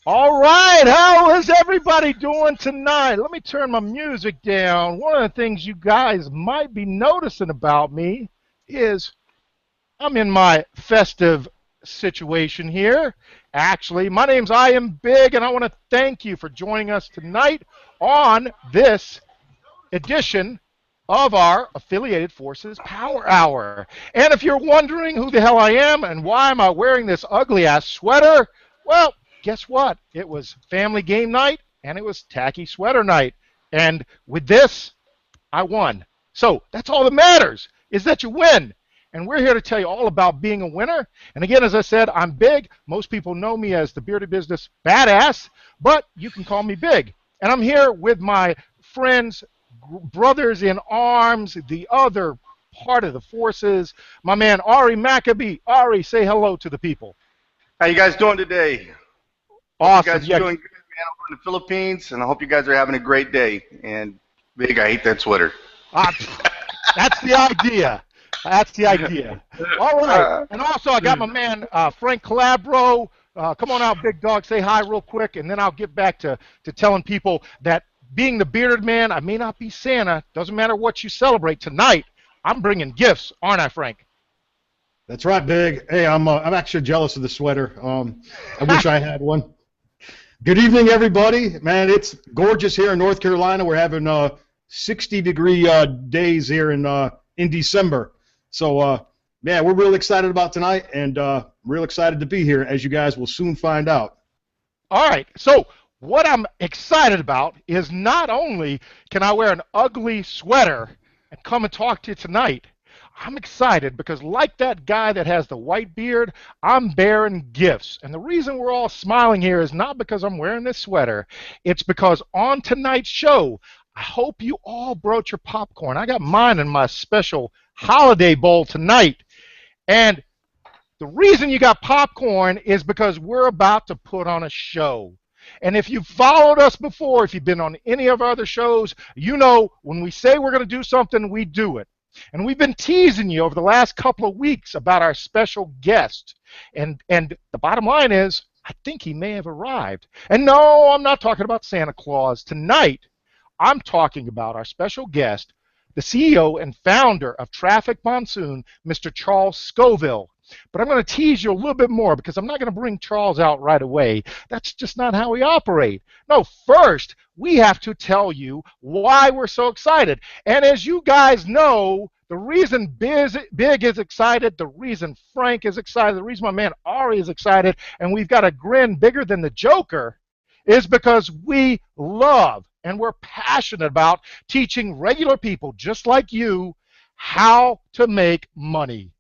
All right, how is everybody doing tonight? Let me turn my music down. One of the things you guys might be noticing about me is I'm in my festive situation here. Actually, my name's I Am Big, and I want to thank you for joining us tonight on this edition of our Affiliated Forces Power Hour. And if you're wondering who the hell I am and why am I wearing this ugly-ass sweater, well, guess what? It was family game night, and it was tacky sweater night. And with this, I won. So that's all that matters, is that you win. And we're here to tell you all about being a winner. And again, as I said, I'm Big. Most people know me as the Bearded Business Badass, but you can call me Big. And I'm here with my friends, brothers in arms, the other part of the forces, my man Ari Maccabee. Ari, say hello to the people. How you guys doing today? Awesome. You guys are doing good, man. I'm in the Philippines, and I hope you guys are having a great day. And Big, I hate that sweater. That's the idea. That's the idea. All right. And also, I got my man Frank Calabro. Come on out, big dog. Say hi real quick, and then I'll get back to telling people that being the bearded man, I may not be Santa. Doesn't matter what you celebrate tonight. I'm bringing gifts, aren't I, Frank? That's right, Big. Hey, I'm actually jealous of the sweater. I wish I had one. Good evening, everybody. Man, it's gorgeous here in North Carolina. We're having 60-degree days here in December. So, man, we're real excited about tonight, and real excited to be here, as you guys will soon find out. All right. So what I'm excited about is not only can I wear an ugly sweater and come and talk to you tonight, I'm excited because like that guy that has the white beard, I'm bearing gifts. And the reason we're all smiling here is not because I'm wearing this sweater. It's because on tonight's show, I hope you all brought your popcorn. I got mine in my special holiday bowl tonight. And the reason you got popcorn is because we're about to put on a show. And if you've followed us before, if you've been on any of our other shows, you know when we say we're going to do something, we do it. And we've been teasing you over the last couple of weeks about our special guest. And the bottom line is, I think he may have arrived. And no, I'm not talking about Santa Claus. Tonight, I'm talking about our special guest, the CEO and founder of Traffic Monsoon, Mr. Charles Scoville. But I'm going to tease you a little bit more because I'm not going to bring Charles out right away. That's just not how we operate. No, first, we have to tell you why we're so excited. And as you guys know, the reason Big is excited, the reason Frank is excited, the reason my man Ari is excited, and we've got a grin bigger than the Joker, is because we love and we're passionate about teaching regular people just like you how to make money.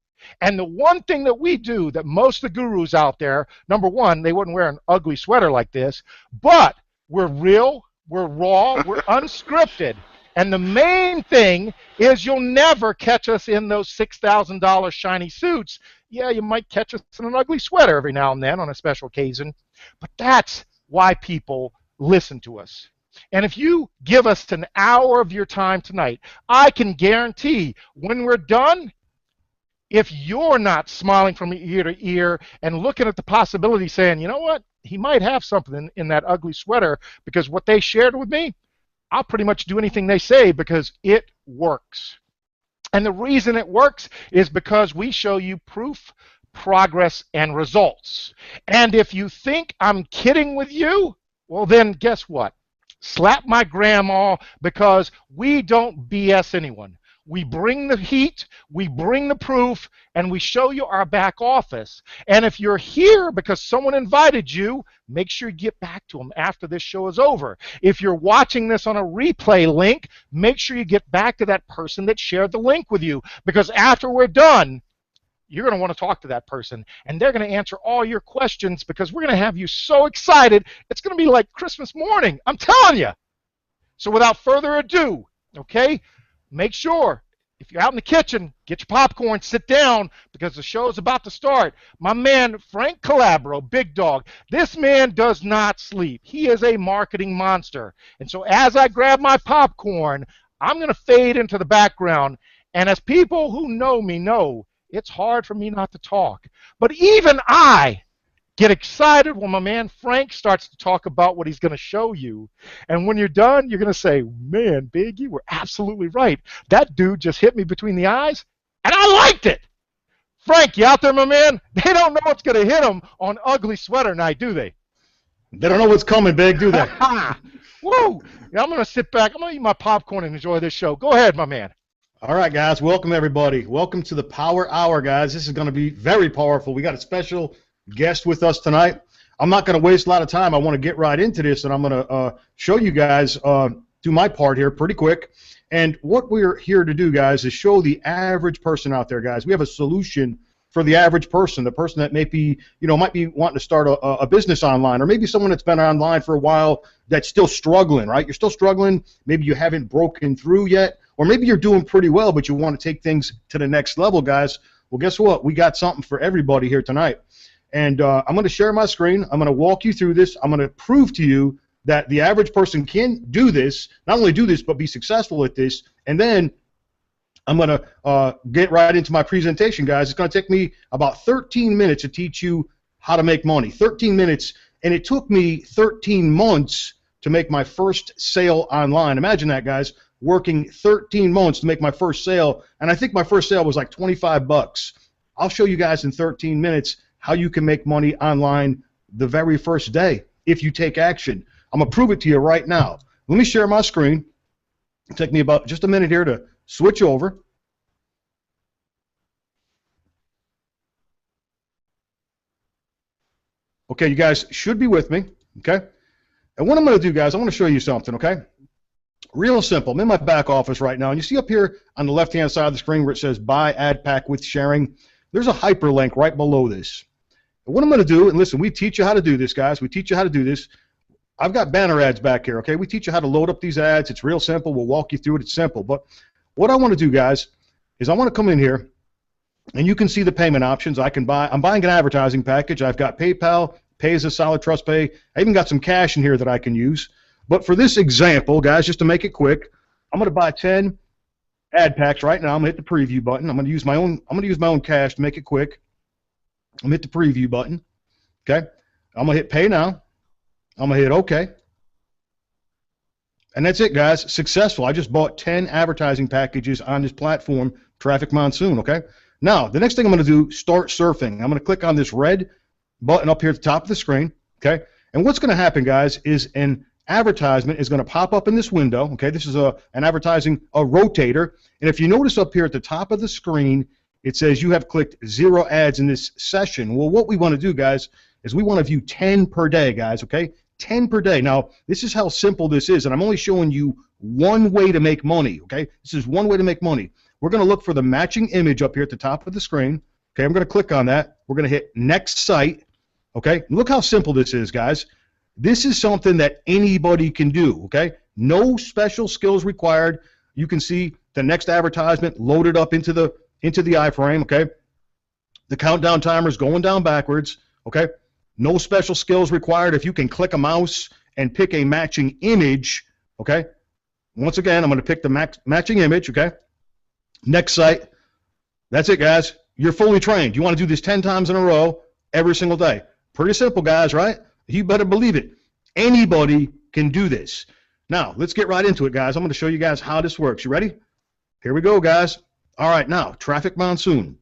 And the one thing that we do that most of the gurus out there, number one, they wouldn't wear an ugly sweater like this, but we're real, we're raw, we're unscripted. And the main thing is you'll never catch us in those $6,000 shiny suits. Yeah, you might catch us in an ugly sweater every now and then on a special occasion, but that's why people listen to us. And if you give us an hour of your time tonight, I can guarantee when we're done, if you're not smiling from ear to ear and looking at the possibility saying, you know what, he might have something in that ugly sweater because what they shared with me, I'll pretty much do anything they say because it works. And the reason it works is because we show you proof, progress, and results. And if you think I'm kidding with you, well then guess what? Slap my grandma because we don't BS anyone. We bring the heat, we bring the proof, and we show you our back office. And if you're here because someone invited you, make sure you get back to them after this show is over. If you're watching this on a replay link, make sure you get back to that person that shared the link with you. Because after we're done, you're going to want to talk to that person, and they're going to answer all your questions because we're going to have you so excited, it's going to be like Christmas morning. I'm telling you. So without further ado, okay, make sure, if you're out in the kitchen, get your popcorn, sit down, because the show is about to start. My man, Frank Calabro, Big Dog, this man does not sleep. He is a marketing monster. And so as I grab my popcorn, I'm going to fade into the background. And as people who know me know, it's hard for me not to talk. But even I Get excited when my man Frank starts to talk about what he's going to show you. And when you're done, you're going to say, man, Big, you were absolutely right. That dude just hit me between the eyes, and I liked it. Frank, you out there, my man? They don't know what's going to hit them on Ugly Sweater Night, do they? They don't know what's coming, Big, do they? Woo! Now I'm going to sit back. I'm going to eat my popcorn and enjoy this show. Go ahead, my man. All right, guys. Welcome, everybody. Welcome to the Power Hour, guys. This is going to be very powerful. We got a special guest with us tonight. I'm not going to waste a lot of time. I want to get right into this, and I'm going to show you guys, do my part here pretty quick. And what we're here to do, guys, is show the average person out there, guys. We have a solution for the average person, the person that might be wanting to start a business online, or maybe someone that's been online for a while that's still struggling, right? You're still struggling. Maybe you haven't broken through yet, or maybe you're doing pretty well, but you want to take things to the next level, guys. Well, guess what? We got something for everybody here tonight. And I'm going to share my screen. I'm going to walk you through this. I'm going to prove to you that the average person can do this, not only do this, but be successful at this. And then I'm going to get right into my presentation, guys. It's going to take me about 13 minutes to teach you how to make money. 13 minutes, and it took me 13 months to make my first sale online. Imagine that, guys, working 13 months to make my first sale, and I think my first sale was like 25 bucks. I'll show you guys in 13 minutes how you can make money online the very first day if you take action. I'm going to prove it to you right now. Let me share my screen. It'll take me about just a minute here to switch over. Okay, you guys should be with me, okay? And what I'm going to do, guys, I want to show you something, okay? Real simple. I'm in my back office right now, and you see up here on the left-hand side of the screen where it says Buy Ad Pack with Sharing, there's a hyperlink right below this. And what I'm going to do, and listen, we teach you how to do this, guys. We teach you how to do this. I've got banner ads back here, okay? We teach you how to load up these ads. It's real simple. We'll walk you through it. It's simple. But what I want to do, guys, is I want to come in here, and you can see the payment options. I'm buying an advertising package. I've got PayPal, Pay as a Solid Trust Pay. I even got some cash in here that I can use. But for this example, guys, just to make it quick, I'm going to buy 10 ad packs right now. I'm going to hit the preview button. I'm going to use my own cash to make it quick. I'm going to hit the preview button. Okay? I'm going to hit Pay Now. I'm going to hit OK. And that's it, guys. Successful. I just bought 10 advertising packages on this platform, Traffic Monsoon, okay? Now, the next thing I'm going to do, start surfing. I'm going to click on this red button up here at the top of the screen, okay? And what's going to happen, guys, is an advertisement is going to pop up in this window, okay? This is an advertising, a rotator. And if you notice up here at the top of the screen, it says you have clicked 0 ads in this session. Well, what we want to do, guys, is we want to view 10 per day, guys, okay? 10 per day. Now, this is how simple this is, and I'm only showing you one way to make money, okay? This is one way to make money. We're going to look for the matching image up here at the top of the screen. Okay, I'm going to click on that. We're going to hit Next Site, okay? Look how simple this is, guys. This is something that anybody can do, okay? No special skills required. You can see the next advertisement loaded up into the iframe, okay? The countdown timer is going down backwards, okay? No special skills required. If you can click a mouse and pick a matching image, okay? Once again, I'm going to pick the matching image, okay? Next site. That's it, guys. You're fully trained. You want to do this 10 times in a row every single day. Pretty simple, guys, right? You better believe it. Anybody can do this. Now, let's get right into it, guys. I'm going to show you guys how this works. You ready? Here we go, guys. All right, now, Traffic Monsoon.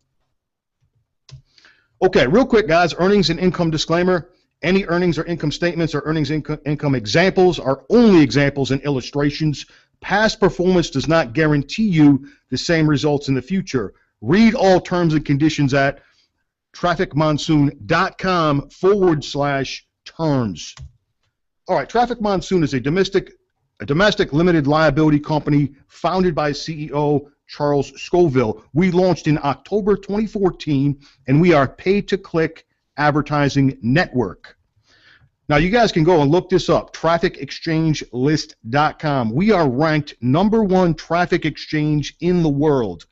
Okay, real quick, guys, earnings and income disclaimer. Any earnings or income statements or earnings income examples are only examples and illustrations. Past performance does not guarantee you the same results in the future. Read all terms and conditions at trafficmonsoon.com/terms. All right, Traffic Monsoon is a domestic limited liability company founded by CEO Charles Scoville. We launched in October 2014, and we are pay-to-click advertising network. Now, you guys can go and look this up, trafficexchangelist.com. We are ranked #1 traffic exchange in the world.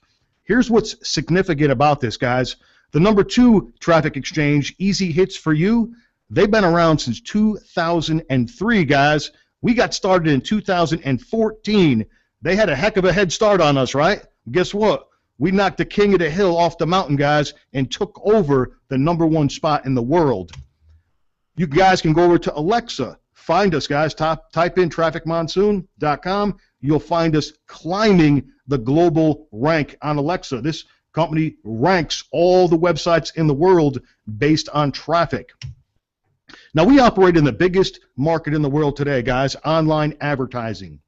Here's what's significant about this, guys. The #2 traffic exchange, Easy Hits for You, they've been around since 2003, guys. We got started in 2014. They had a heck of a head start on us, right? Guess what? We knocked the king of the hill off the mountain, guys, and took over the #1 spot in the world. You guys can go over to Alexa. Find us, guys. Type in trafficmonsoon.com. You'll find us climbing the global rank on Alexa. This company ranks all the websites in the world based on traffic. Now, we operate in the biggest market in the world today, guys, online advertising.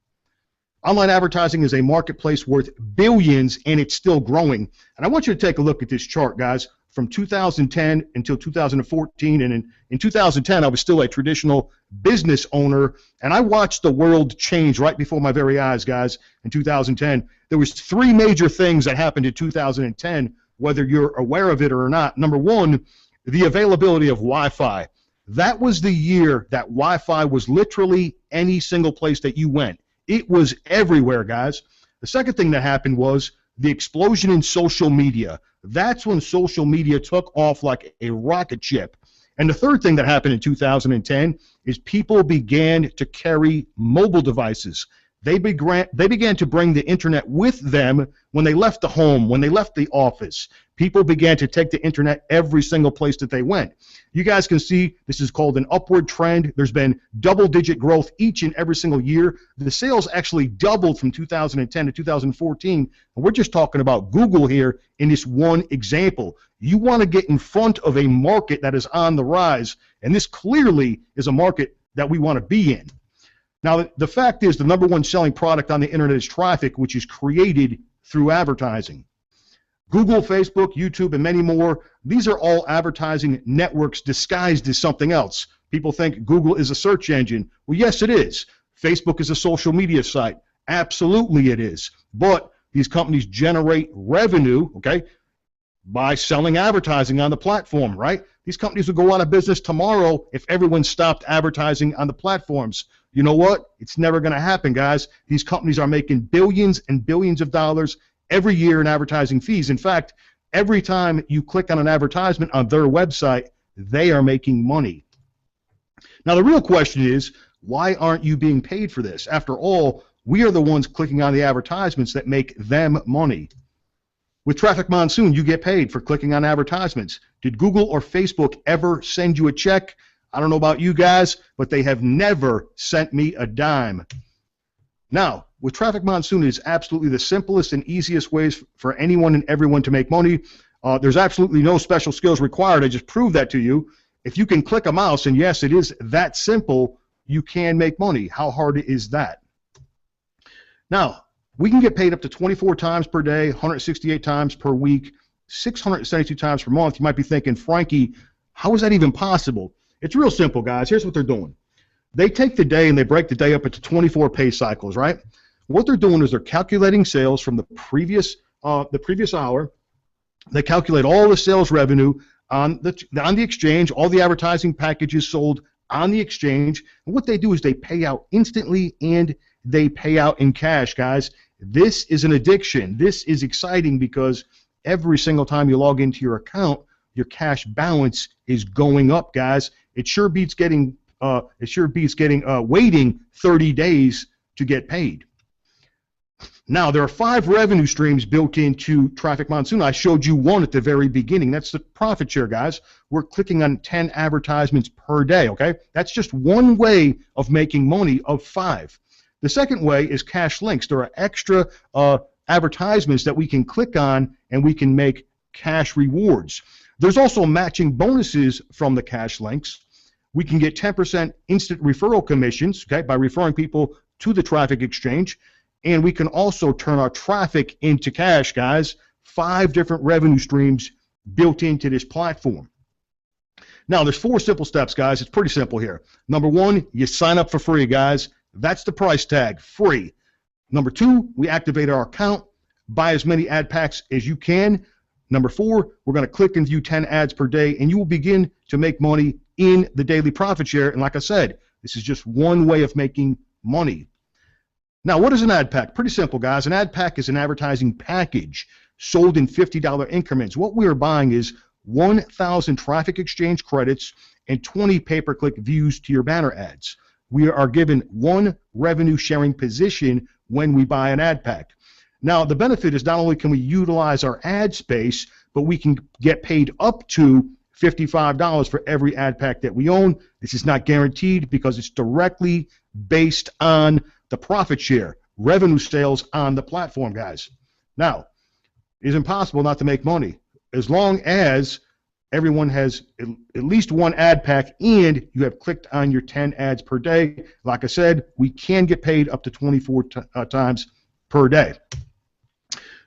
Online advertising is a marketplace worth billions, and it's still growing. And I want you to take a look at this chart, guys, from 2010 until 2014. And in 2010, I was still a traditional business owner, and I watched the world change right before my very eyes, guys, in 2010. There was three major things that happened in 2010, whether you're aware of it or not. Number one, the availability of Wi-Fi. That was the year that Wi-Fi was literally any single place that you went. It was everywhere, guys. The second thing that happened was the explosion in social media. That's when social media took off like a rocket ship. And the third thing that happened in 2010 is people began to carry mobile devices. They began to bring the internet with them when they left the home, when they left the office. People began to take the internet every single place that they went. You guys can see this is called an upward trend. There's been double-digit growth each and every single year. The sales actually doubled from 2010 to 2014. And we're just talking about Google here in this one example. You want to get in front of a market that is on the rise, and this clearly is a market that we want to be in. Now, the fact is the number one selling product on the internet is traffic, which is created through advertising. Google, Facebook, YouTube, and many more, these are all advertising networks disguised as something else. People think Google is a search engine. Well, yes, it is. Facebook is a social media site. Absolutely it is. But these companies generate revenue, okay, by selling advertising on the platform, right? These companies would go out of business tomorrow if everyone stopped advertising on the platforms. You know what? It's never going to happen, guys. These companies are making billions and billions of dollars every year in advertising fees. In fact, every time you click on an advertisement on their website, they are making money. Now, the real question is, why aren't you being paid for this? After all, we are the ones clicking on the advertisements that make them money. With Traffic Monsoon, you get paid for clicking on advertisements. Did Google or Facebook ever send you a check? I don't know about you guys, but they have never sent me a dime. Now, with Traffic Monsoon, it is absolutely the simplest and easiest ways for anyone and everyone to make money. There's absolutely no special skills required. I just proved that to you. If you can click a mouse, and yes, it is that simple, you can make money. How hard is that? Now, we can get paid up to 24 times per day, 168 times per week, 672 times per month. You might be thinking, Frankie, how is that even possible? It's real simple, guys. Here's what they're doing. They take the day and they break the day up into 24 pay cycles, right? What they're doing is they're calculating sales from the previous hour. They calculate all the sales revenue on the exchange, all the advertising packages sold on the exchange. And what they do is they pay out instantly and they pay out in cash, guys. This is an addiction. This is exciting because every single time you log into your account, your cash balance is going up, guys. It sure beats waiting 30 days to get paid. Now, there are 5 revenue streams built into Traffic Monsoon. I showed you one at the very beginning. That's the profit share, guys. We're clicking on 10 advertisements per day, okay? That's just one way of making money of 5. The second way is cash links. There are extra advertisements that we can click on and we can make cash rewards. There's also matching bonuses from the cash links. We can get 10% instant referral commissions, okay, by referring people to the traffic exchange. And we can also turn our traffic into cash, guys. 5 different revenue streams built into this platform. Now, there's 4 simple steps, guys. It's pretty simple here. Number 1, you sign up for free, guys. That's the price tag, free. Number 2, we activate our account, buy as many ad packs as you can. Number 4, we're going to click and view 10 ads per day, and you will begin to make money in the daily profit share. And like I said, this is just one way of making money. Now, what is an ad pack? Pretty simple, guys. An ad pack is an advertising package sold in $50 increments. What we are buying is 1,000 traffic exchange credits and 20 pay-per-click views to your banner ads. We are given 1 revenue sharing position when we buy an ad pack. Now, the benefit is not only can we utilize our ad space, but we can get paid up to $55 for every ad pack that we own. This is not guaranteed because it's directly based on the profit share, revenue sales on the platform, guys. Now, it is impossible not to make money as long as everyone has at least one ad pack and you have clicked on your 10 ads per day. Like I said, we can get paid up to 24 times per day.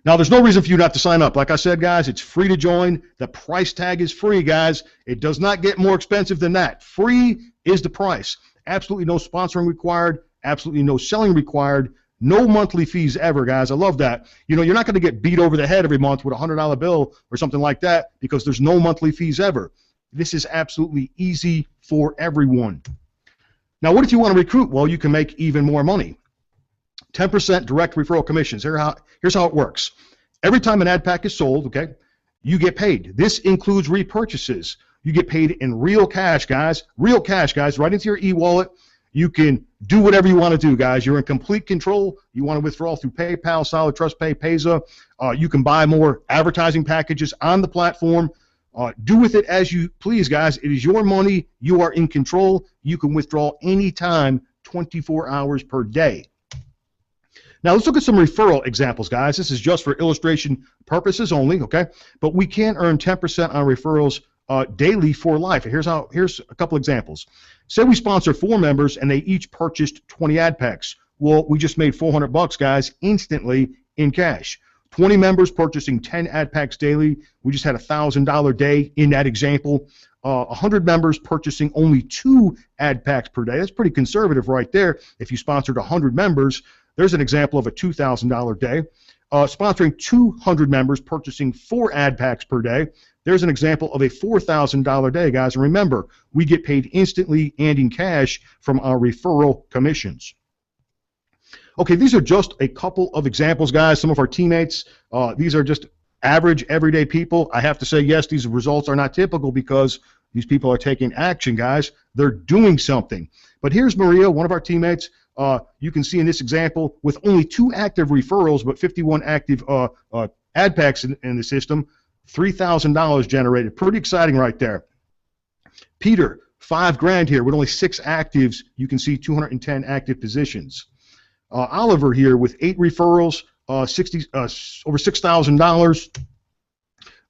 Now, there's no reason for you not to sign up. Like I said, guys, it's free to join. The price tag is free, guys. It does not get more expensive than that. Free is the price. Absolutely no sponsoring required. Absolutely no selling required. No monthly fees ever, guys. I love that. You know, you're not going to get beat over the head every month with a $100 bill or something like that because there's no monthly fees ever. This is absolutely easy for everyone. Now, what if you want to recruit? Well, you can make even more money. 10% direct referral commissions. Here's how it works. Every time an ad pack is sold, okay, you get paid. This includes repurchases. You get paid in real cash, guys. Real cash, guys, right into your e-wallet. You can do whatever you want to do, guys. You're in complete control. You want to withdraw through PayPal, Solid Trust Pay, Payza. You can buy more advertising packages on the platform. Do with it as you please, guys. It is your money. You are in control. You can withdraw anytime, 24 hours per day. Now, let's look at some referral examples, guys. This is just for illustration purposes only, okay? But we can earn 10% on referrals daily for life. And here's a couple examples. Say we sponsor 4 members and they each purchased 20 ad packs. Well, we just made $400, guys, instantly in cash. 20 members purchasing 10 ad packs daily. We just had a $1,000 day in that example. 100 members purchasing only 2 ad packs per day. That's pretty conservative right there. If you sponsored 100 members, there's an example of a $2,000 day. Sponsoring 200 members purchasing 4 ad packs per day. There's an example of a $4,000 day, guys. And remember, we get paid instantly and in cash from our referral commissions. Okay, these are just a couple of examples, guys. Some of our teammates, these are just average, everyday people. I have to say, yes, these results are not typical because these people are taking action, guys. They're doing something. But here's Maria, one of our teammates. You can see in this example, with only 2 active referrals but 51 active ad packs in the system, $3,000 generated. Pretty exciting right there. Peter, $5,000 here with only 6 actives. You can see 210 active positions. Oliver here with 8 referrals, over $6,000.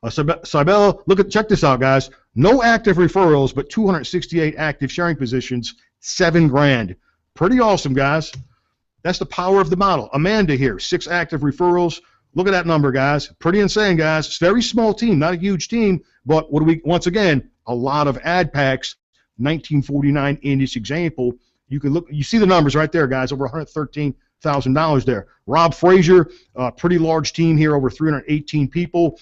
Cybella, check this out, guys. No active referrals, but 268 active sharing positions, $7,000. Pretty awesome, guys. That's the power of the model. Amanda here, 6 active referrals. Look at that number, guys. Pretty insane, guys. It's a very small team, not a huge team, but what do we? Once again, a lot of ad packs. 1949 in this example. You can look. You see the numbers right there, guys. Over $113,000 there. Rob Frazier, pretty large team here, over 318 people.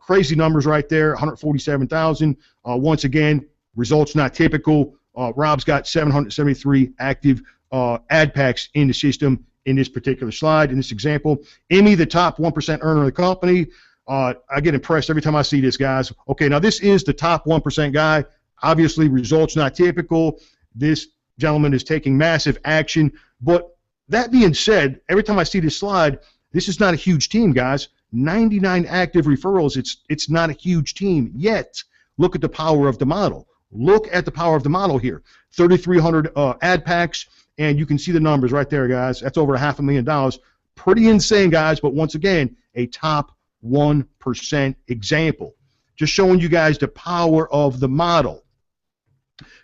Crazy numbers right there. 147,000. Once again, results not typical. Rob's got 773 active ad packs in the system in this particular slide, in this example. Emmy, the top 1% earner of the company. I get impressed every time I see this, guys. Okay, now this is the top 1% guy. Obviously, results not typical. This gentleman is taking massive action. But that being said, every time I see this slide, this is not a huge team, guys. 99 active referrals. It's not a huge team yet. Look at the power of the model. Look at the power of the model here. 3,300 ad packs, and you can see the numbers right there, guys. That's over $500,000. Pretty insane, guys, but once again, a top 1% example. Just showing you guys the power of the model.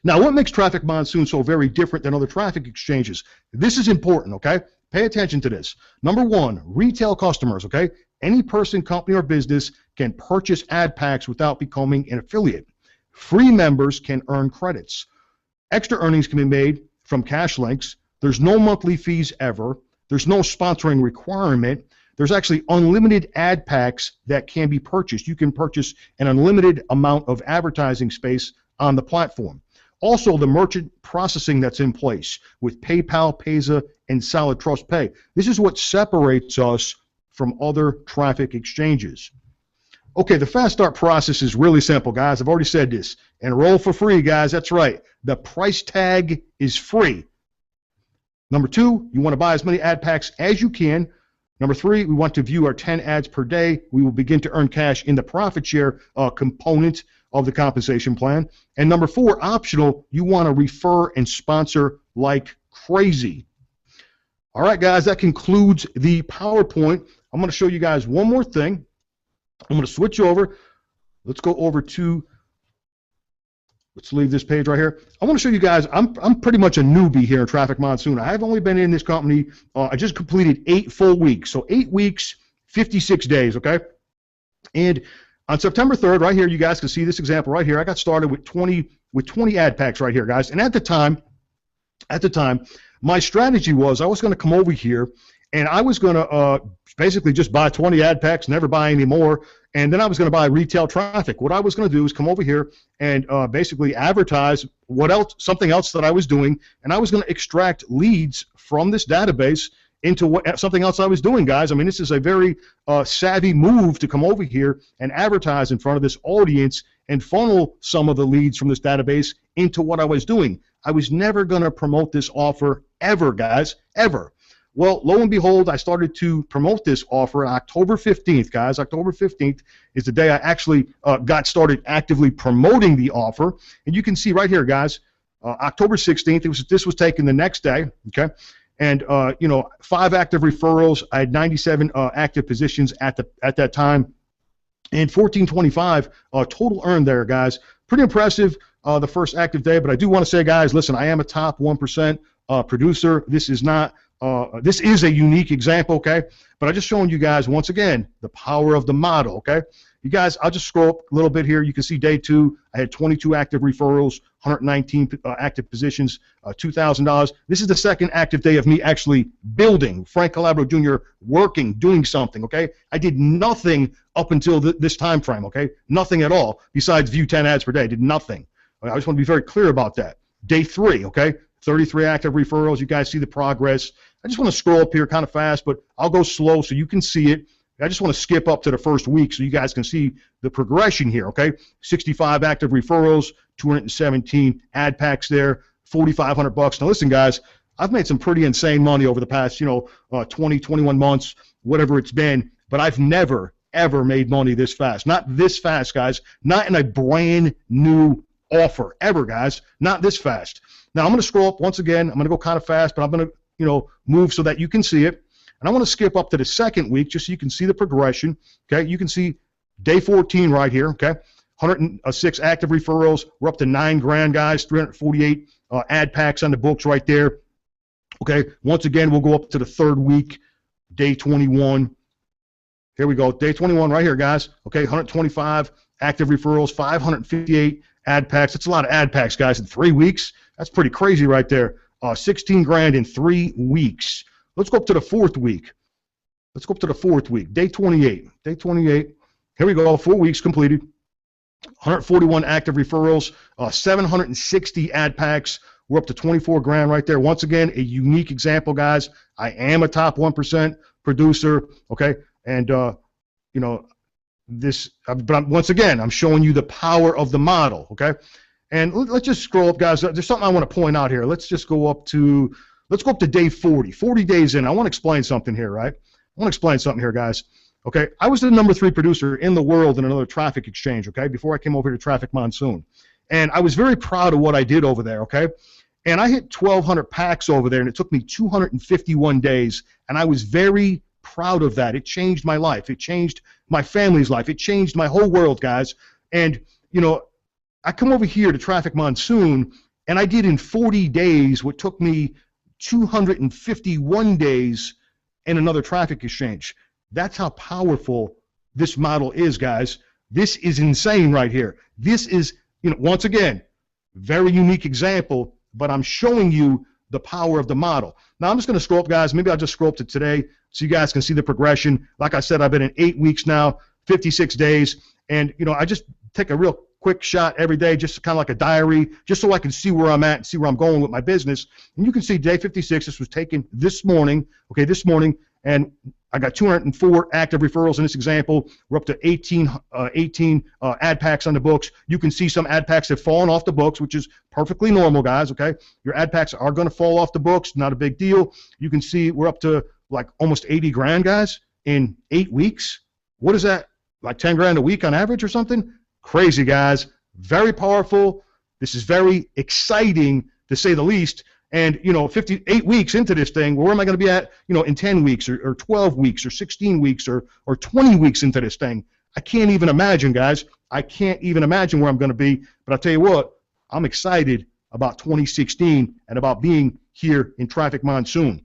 Now, what makes Traffic Monsoon so very different than other traffic exchanges? This is important, okay? Pay attention to this. Number 1, retail customers, okay? Any person, company, or business can purchase ad packs without becoming an affiliate. Free members can earn credits. Extra earnings can be made from cash links. There's no monthly fees ever. There's no sponsoring requirement. There's actually unlimited ad packs that can be purchased. You can purchase an unlimited amount of advertising space on the platform. Also, the merchant processing that's in place with PayPal, Payza, and Solid Trust Pay. This is what separates us from other traffic exchanges. Okay, the fast start process is really simple, guys. I've already said this. Enroll for free, guys. That's right. The price tag is free. Number 2, you want to buy as many ad packs as you can. Number 3, we want to view our 10 ads per day. We will begin to earn cash in the profit share component. of the compensation plan. And number 4, optional, you want to refer and sponsor like crazy. All right, guys, that concludes the PowerPoint. I'm going to show you guys one more thing. I'm going to switch over. Let's go over to, let's leave this page right here. I want to show you guys, I'm pretty much a newbie here in Traffic Monsoon. I've only been in this company, I just completed 8 full weeks. So 8 weeks, 56 days, okay? And on September 3rd, right here, you guys can see this example right here. I got started with 20 ad packs right here, guys. And at the time, my strategy was I was going to come over here and I was going to basically just buy 20 ad packs, never buy any more, and then I was going to buy retail traffic. What I was going to do is come over here and basically advertise something else that I was doing, and I was going to extract leads from this database into something else I was doing, guys. I mean, this is a very savvy move to come over here and advertise in front of this audience and funnel some of the leads from this database into what I was doing. I was never going to promote this offer ever, guys, ever. Well, lo and behold, I started to promote this offer on October 15th, guys. October 15th is the day I actually got started actively promoting the offer. And you can see right here, guys, October 16th, this was taken the next day, okay? And, 5 active referrals. I had 97 active positions at that time. And 1425 total earned there, guys. Pretty impressive the first active day. But I do want to say, guys, listen, I am a top 1% producer. This is not... this is a unique example, okay? But I'm just showing you guys, once again, the power of the model, okay? You guys, I'll just scroll up a little bit here. You can see day 2, I had 22 active referrals, 119 active positions, $2,000. This is the second active day of me actually building, Frank Calabro Jr. working, doing something, okay? I did nothing up until this time frame, okay? Nothing at all besides view 10 ads per day. I did nothing. I just want to be very clear about that. Day 3, okay? 33 active referrals. You guys see the progress. I just want to scroll up here kind of fast, but I'll go slow so you can see it. I just want to skip up to the first week so you guys can see the progression here, okay? 65 active referrals, 217 ad packs there, $4,500. Now listen, guys, I've made some pretty insane money over the past, 20, 21 months, whatever it's been, but I've never, ever made money this fast. Not this fast, guys. Not in a brand new offer, ever, guys. Not this fast. Now, I'm going to scroll up once again. I'm going to go kind of fast, but I'm going to, move so that you can see it. And I want to skip up to the second week just so you can see the progression. Okay, you can see day 14 right here. Okay, 106 active referrals. We're up to $9,000, guys. 348 ad packs on the books right there. Okay, once again, we'll go up to the third week, day 21. Here we go, day 21 right here, guys. Okay, 125 active referrals, 558 ad packs. That's a lot of ad packs, guys, in 3 weeks. That's pretty crazy right there. $16,000 in 3 weeks. Let's go up to the fourth week. Day 28. Day 28. Here we go. 4 weeks completed. 141 active referrals. 760 ad packs. We're up to $24,000 right there. Once again, a unique example, guys. I am a top 1% producer. Okay, and but once again, I'm showing you the power of the model. Okay, and let's just scroll up, guys. There's something I want to point out here. Let's go up to day 40. 40 days in. I want to explain something here, right? I want to explain something here, guys. Okay, I was the number 3 producer in the world in another traffic exchange, okay, before I came over to Traffic Monsoon. And I was very proud of what I did over there, okay? And I hit 1,200 packs over there, and it took me 251 days, and I was very proud of that. It changed my life. It changed my family's life. It changed my whole world, guys. And, I come over here to Traffic Monsoon, and I did in 40 days what took me 251 days in another traffic exchange. That's how powerful this model is, guys. This is insane right here. This is, once again, very unique example, but I'm showing you the power of the model. Now, I'm just going to scroll up, guys. Maybe I'll just scroll up to today so you guys can see the progression. Like I said, I've been in 8 weeks now, 56 days, and, I just take a real quick shot every day, just kind of like a diary, just so I can see where I'm at and see where I'm going with my business. And you can see day 56, this was taken this morning, and I got 204 active referrals in this example. We're up to 18 ad packs on the books. You can see some ad packs have fallen off the books, which is perfectly normal, guys, okay? Your ad packs are going to fall off the books, not a big deal. You can see we're up to like almost 80 grand, guys, in 8 weeks. What is that, like 10 grand a week on average or something? Crazy, guys. very powerful. This is very exciting, to say the least. And, 58 weeks into this thing, where am I going to be at, in 10 weeks or 12 weeks or 16 weeks or 20 weeks into this thing? I can't even imagine, guys. I can't even imagine where I'm going to be. But I'll tell you what, I'm excited about 2016 and about being here in Traffic Monsoon.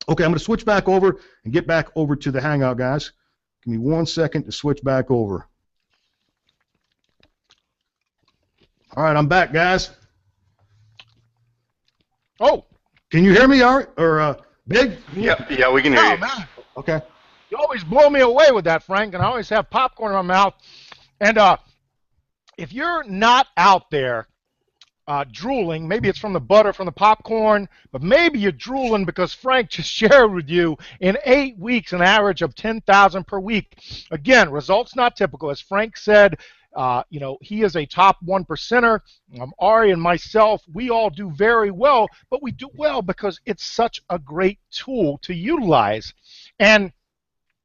Okay, I'm going to switch back over and get back over to the Hangout, guys. Give me 1 second to switch back over. All right, I'm back, guys. Oh. Can you hear me, Art? Or Big? Yeah, we can hear you. Man. Okay. You always blow me away with that, Frank, and I always have popcorn in my mouth. And if you're not out there drooling, maybe it's from the butter, from the popcorn, but maybe you're drooling because Frank just shared with you in 8 weeks an average of 10,000 per week. Again, results not typical. As Frank said, he is a top 1%er. Ari and myself, we all do very well, but we do well because it's such a great tool to utilize. And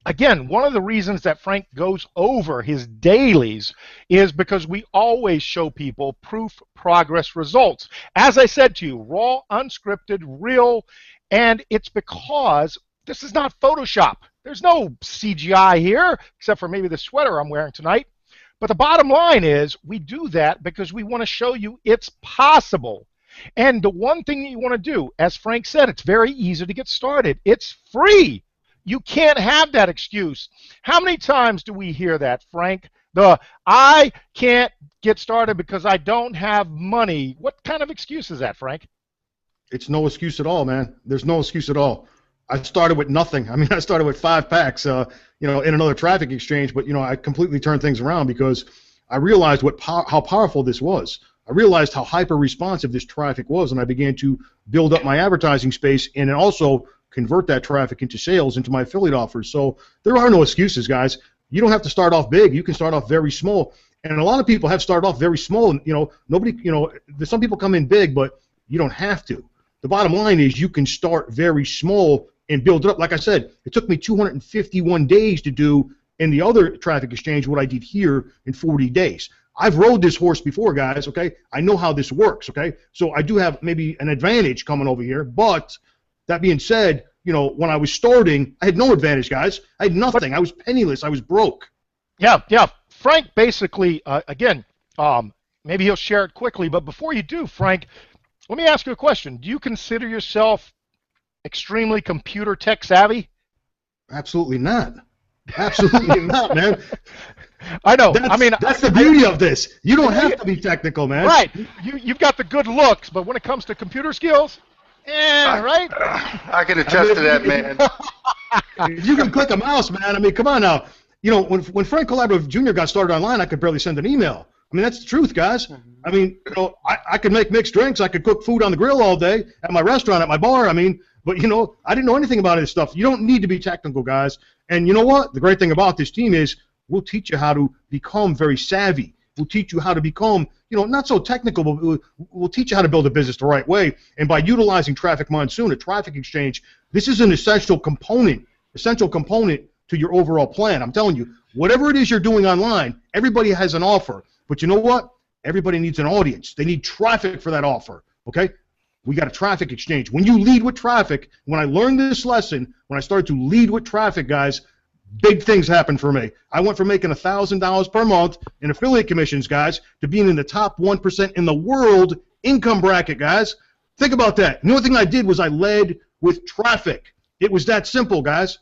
again, one of the reasons that Frank goes over his dailies is because we always show people proof, progress, results. As I said to you, raw, unscripted, real, and it's because this is not Photoshop. There's no CGI here, except for maybe the sweater I'm wearing tonight. But the bottom line is we do that because we want to show you it's possible. And the one thing that you want to do, as Frank said, it's very easy to get started. It's free. You can't have that excuse. How many times do we hear that, Frank? I can't get started because I don't have money. What kind of excuse is that, Frank? It's no excuse at all, man. There's no excuse at all. I started with nothing. I mean, I started with 5 packs, in another traffic exchange, but, I completely turned things around because I realized how powerful this was. I realized how hyper-responsive this traffic was, and I began to build up my advertising space and also convert that traffic into sales, into my affiliate offers. So there are no excuses, guys. You don't have to start off big. You can start off very small. And a lot of people have started off very small. And, some people come in big, but you don't have to. The bottom line is you can start very small and build it up. Like I said, it took me 251 days to do in the other traffic exchange what I did here in 40 days. I've rode this horse before, guys, okay? I know how this works, okay? So I do have maybe an advantage coming over here, but that being said, when I was starting, I had no advantage, guys. I had nothing. I was penniless. I was broke. Yeah. Frank basically, again, maybe he'll share it quickly, but before you do, Frank, let me ask you a question. Do you consider yourself extremely computer tech savvy? Absolutely not. Absolutely not, man. I know. That's the beauty of this. You don't have to be technical, man. Right. You've got the good looks, but when it comes to computer skills, right? I can attest to that, man. You can click a mouse, man. I mean, come on now. When Frank Collaborative Jr. got started online, I could barely send an email. I mean, that's the truth, guys. I mean, I could make mixed drinks. I could cook food on the grill all day at my restaurant, at my bar. I mean, but, I didn't know anything about this stuff. You don't need to be technical, guys. And you know what? The great thing about this team is we'll teach you how to become very savvy. We'll teach you how to become, not so technical, but we'll teach you how to build a business the right way. And by utilizing Traffic Monsoon, a traffic exchange, this is an essential component to your overall plan. I'm telling you, whatever it is you're doing online, everybody has an offer. But you know what? Everybody needs an audience. They need traffic for that offer, okay? We got a traffic exchange. When you lead with traffic, when I learned this lesson, when I started to lead with traffic, guys, big things happened for me. I went from making $1,000 per month in affiliate commissions, guys, to being in the top 1% in the world income bracket, guys. Think about that. The only thing I did was I led with traffic. It was that simple, guys.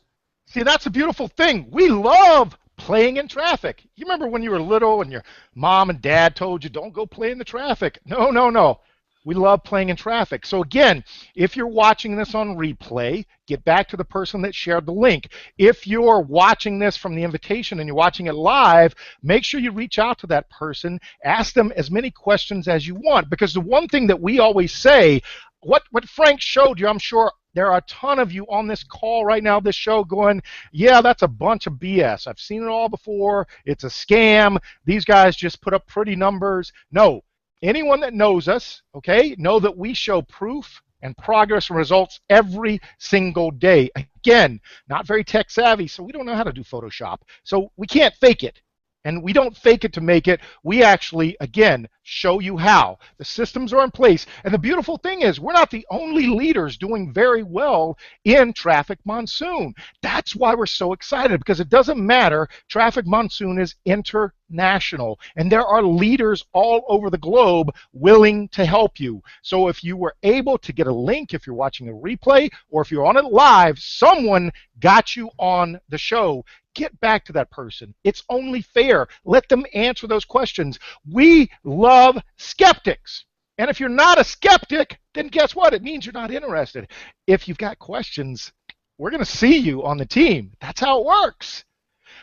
See, that's a beautiful thing. We love playing in traffic. You remember when you were little and your mom and dad told you, don't go play in the traffic. No. We love playing in traffic. So again, if you're watching this on replay, get back to the person that shared the link. If you're watching this from the invitation and you're watching it live, make sure you reach out to that person, ask them as many questions as you want. Because the one thing that we always say, what Frank showed you, I'm sure there are a ton of you on this call right now, this show, going, yeah, that's a bunch of BS. I've seen it all before. It's a scam. These guys just put up pretty numbers. No. Anyone that knows us, okay, know that we show proof and progress and results every single day. Again, not very tech savvy, so we don't know how to do Photoshop. So we can't fake it. And we don't fake it to make it. We actually, again, show you how. The systems are in place. And the beautiful thing is we're not the only leaders doing very well in Traffic Monsoon. That's why we're so excited, because it doesn't matter. Traffic Monsoon is international, and there are leaders all over the globe willing to help you. So if you were able to get a link, if you're watching a replay, or if you're on it live, someone got you on the show. Get back to that person. It's only fair. Let them answer those questions. We love skeptics. And if you're not a skeptic, then guess what? It means you're not interested. If you've got questions, we're going to see you on the team. That's how it works.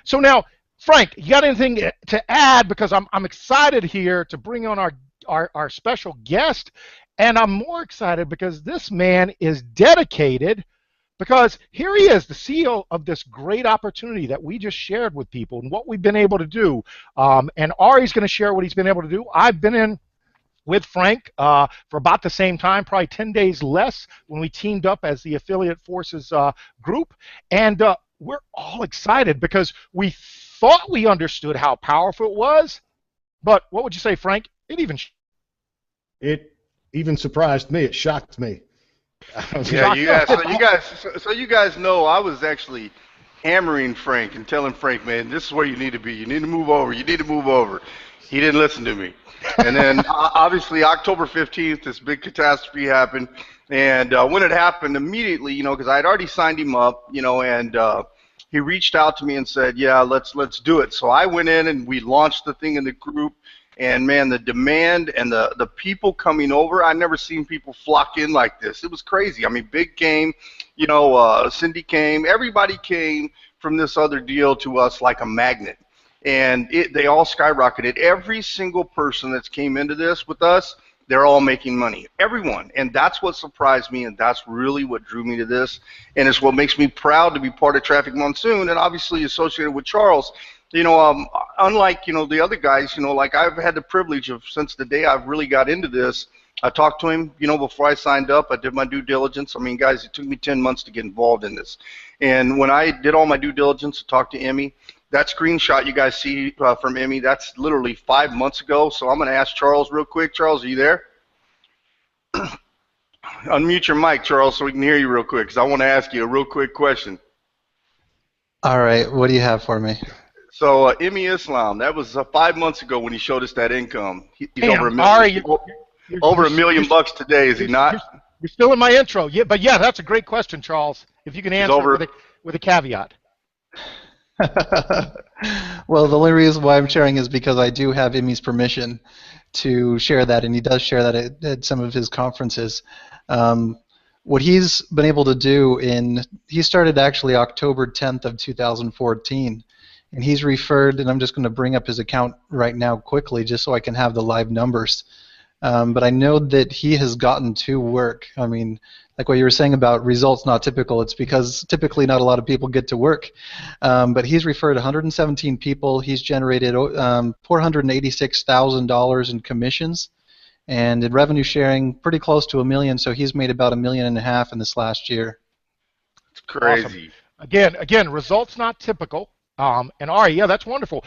So now, Frank, you got anything to add? Because I'm excited here to bring on our special guest. And I'm more excited because this man is dedicated. Because here he is, the CEO of this great opportunity that we just shared with people and what we've been able to do. And Ari's going to share what he's been able to do. I've been in with Frank for about the same time, probably 10 days less, when we teamed up as the Affiliate Forces group. And we're all excited because we thought we understood how powerful it was. But what would you say, Frank? It even surprised me. It shocked me. Yeah, so you guys know I was actually hammering Frank and telling Frank, man, this is where you need to be. You need to move over. You need to move over. He didn't listen to me. And then obviously October 15th, this big catastrophe happened. And when it happened, immediately, because I had already signed him up, and he reached out to me and said, yeah, let's do it. So I went in and we launched the thing in the group. And, man, the demand and the people coming over, I never seen people flock in like this. It was crazy. I mean, Big came, Cindy came. Everybody came from this other deal to us like a magnet. And they all skyrocketed. Every single person that's came into this with us, they're all making money. Everyone. And that's what surprised me, and that's really what drew me to this. And it's what makes me proud to be part of Traffic Monsoon and obviously associated with Charles. Unlike, the other guys, like I've had the privilege of, since the day I've really got into this, I talked to him, before I signed up. I did my due diligence. I mean, guys, it took me 10 months to get involved in this. And when I did all my due diligence to talk to Emmy, that screenshot you guys see from Emmy, that's literally 5 months ago. So I'm going to ask Charles real quick. Charles, are you there? Unmute your mic, Charles, so we can hear you real quick, because I want to ask you a real quick question. All right. What do you have for me? So Emmy Islam, that was 5 months ago when he showed us that income. He's over $1 million bucks today, is he not? You're still in my intro. Yeah, but yeah, that's a great question, Charles. If you can answer it with a caveat. Well, the only reason why I'm sharing is because I do have Emmy's permission to share that, and he does share that at some of his conferences. What he's been able to do he started actually October 10th of 2014. And he's referred, and I'm just going to bring up his account right now quickly just so I can have the live numbers. But I know that he has gotten to work. I mean, like what you were saying about results not typical, it's because typically not a lot of people get to work. But he's referred 117 people. He's generated $486,000 in commissions. And in revenue sharing, pretty close to $1 million, so he's made about $1.5 million in this last year. It's crazy. Awesome. Again, results not typical. And Ari, yeah, that's wonderful.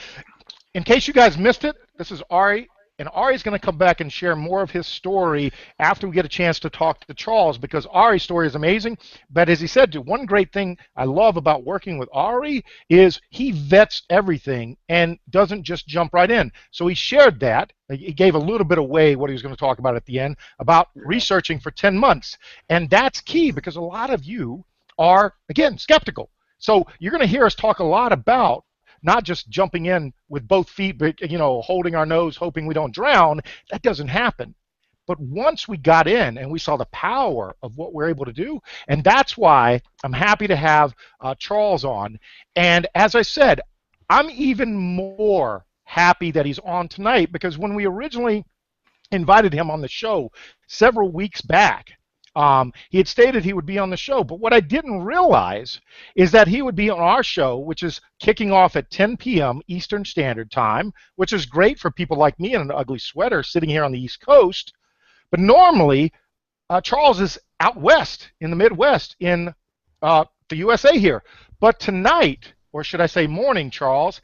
In case you guys missed it, this is Ari, and Ari's going to come back and share more of his story after we get a chance to talk to Charles, because Ari's story is amazing. But as he said, one great thing I love about working with Ari is he vets everything and doesn't just jump right in. So he shared that. He gave a little bit away what he was going to talk about at the end about researching for 10 months. And that's key, because a lot of you are, again, skeptical. So you're going to hear us talk a lot about not just jumping in with both feet, but holding our nose, hoping we don't drown. That doesn't happen. But once we got in and we saw the power of what we're able to do, and that's why I'm happy to have Charles on. And as I said, I'm even more happy that he's on tonight, because when we originally invited him on the show several weeks back, he had stated he would be on the show, but what I didn't realize is that he would be on our show, which is kicking off at 10 p.m. Eastern Standard Time, which is great for people like me in an ugly sweater sitting here on the East Coast. But normally, Charles is out west, in the Midwest, in the USA here. But tonight, or should I say morning, Charles,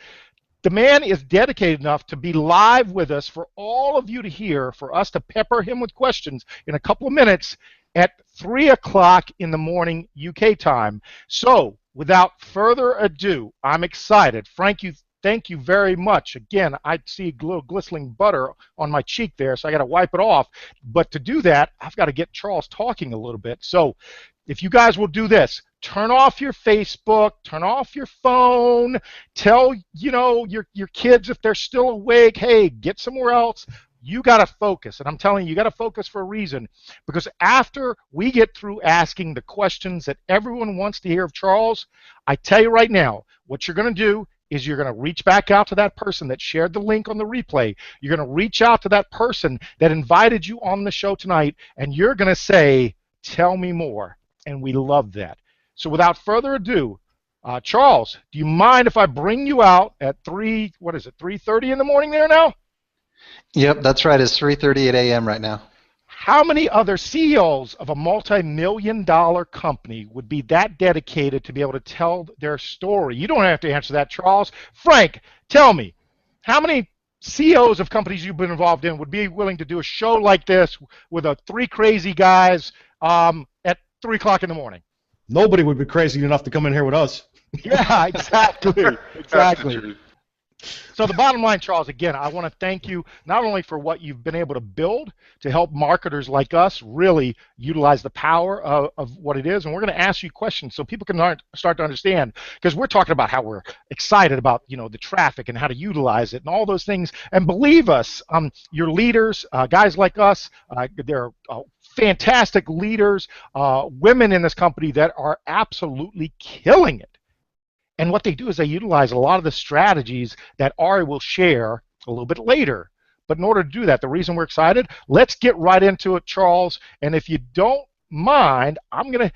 The man is dedicated enough to be live with us for all of you to hear, for us to pepper him with questions in a couple of minutes at 3 o'clock in the morning UK time. So, without further ado, I'm excited. Frank, thank you very much. Again, I see a little glistening butter on my cheek there, so I got to wipe it off. But to do that, I've got to get Charles talking a little bit. So, if you guys will do this, turn off your Facebook, turn off your phone, tell your kids if they're still awake, hey, get somewhere else. You got to focus, and I'm telling you, you got to focus for a reason, because after we get through asking the questions that everyone wants to hear of Charles, I tell you right now, what you're going to do is you're going to reach back out to that person that shared the link on the replay. You're going to reach out to that person that invited you on the show tonight, and you're going to say, tell me more, and we love that. So without further ado, Charles, do you mind if I bring you out at 3:30 in the morning there now? Yep, that's right. It's 3:38 a.m. right now. How many other CEOs of a multi-million-dollar company would be that dedicated to be able to tell their story? You don't have to answer that, Charles. Frank, tell me, how many CEOs of companies you've been involved in would be willing to do a show like this with three crazy guys at 3 o'clock in the morning? Nobody would be crazy enough to come in here with us. Yeah, exactly. Exactly. So the bottom line, Charles, again, I want to thank you not only for what you've been able to build to help marketers like us really utilize the power of what it is, and we're going to ask you questions so people can start to understand, because we're talking about how we're excited about the traffic and how to utilize it and all those things. And believe us, your leaders, guys like us, they're fantastic leaders, women in this company that are absolutely killing it. And what they do is they utilize a lot of the strategies that Ari will share a little bit later. But in order to do that, the reason we're excited, let's get right into it, Charles. And if you don't mind, I'm gonna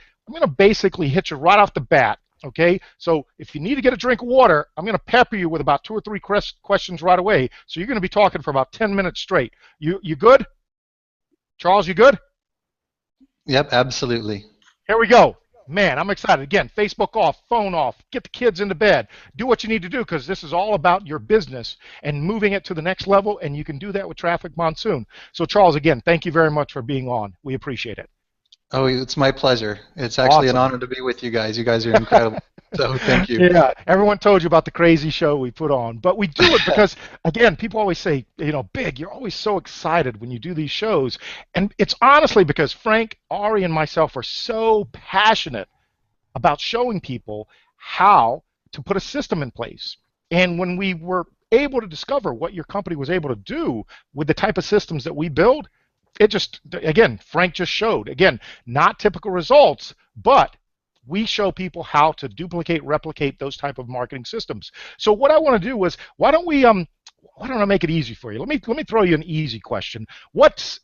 basically hit you right off the bat. Okay? So if you need to get a drink of water, I'm gonna pepper you with about 2 or 3 questions right away. So you're gonna be talking for about 10 minutes straight. You good? Charles, you good? Yep, absolutely. Here we go. Man, I'm excited. Again, Facebook off, phone off, get the kids into bed. Do what you need to do, because this is all about your business and moving it to the next level, and you can do that with Traffic Monsoon. So, Charles, again, thank you very much for being on. We appreciate it. Oh, it's my pleasure. It's actually an honor to be with you guys. You guys are incredible. So thank you. Yeah, everyone told you about the crazy show we put on. But we do it because, again, people always say, Big, you're always so excited when you do these shows. And it's honestly because Frank, Ari, and myself are so passionate about showing people how to put a system in place. And when we were able to discover what your company was able to do with the type of systems that we build, it just, again, Frank just showed, again, not typical results, but we show people how to duplicate, replicate those type of marketing systems. So what I want to do is, why don't I make it easy for you? Let me throw you an easy question. What's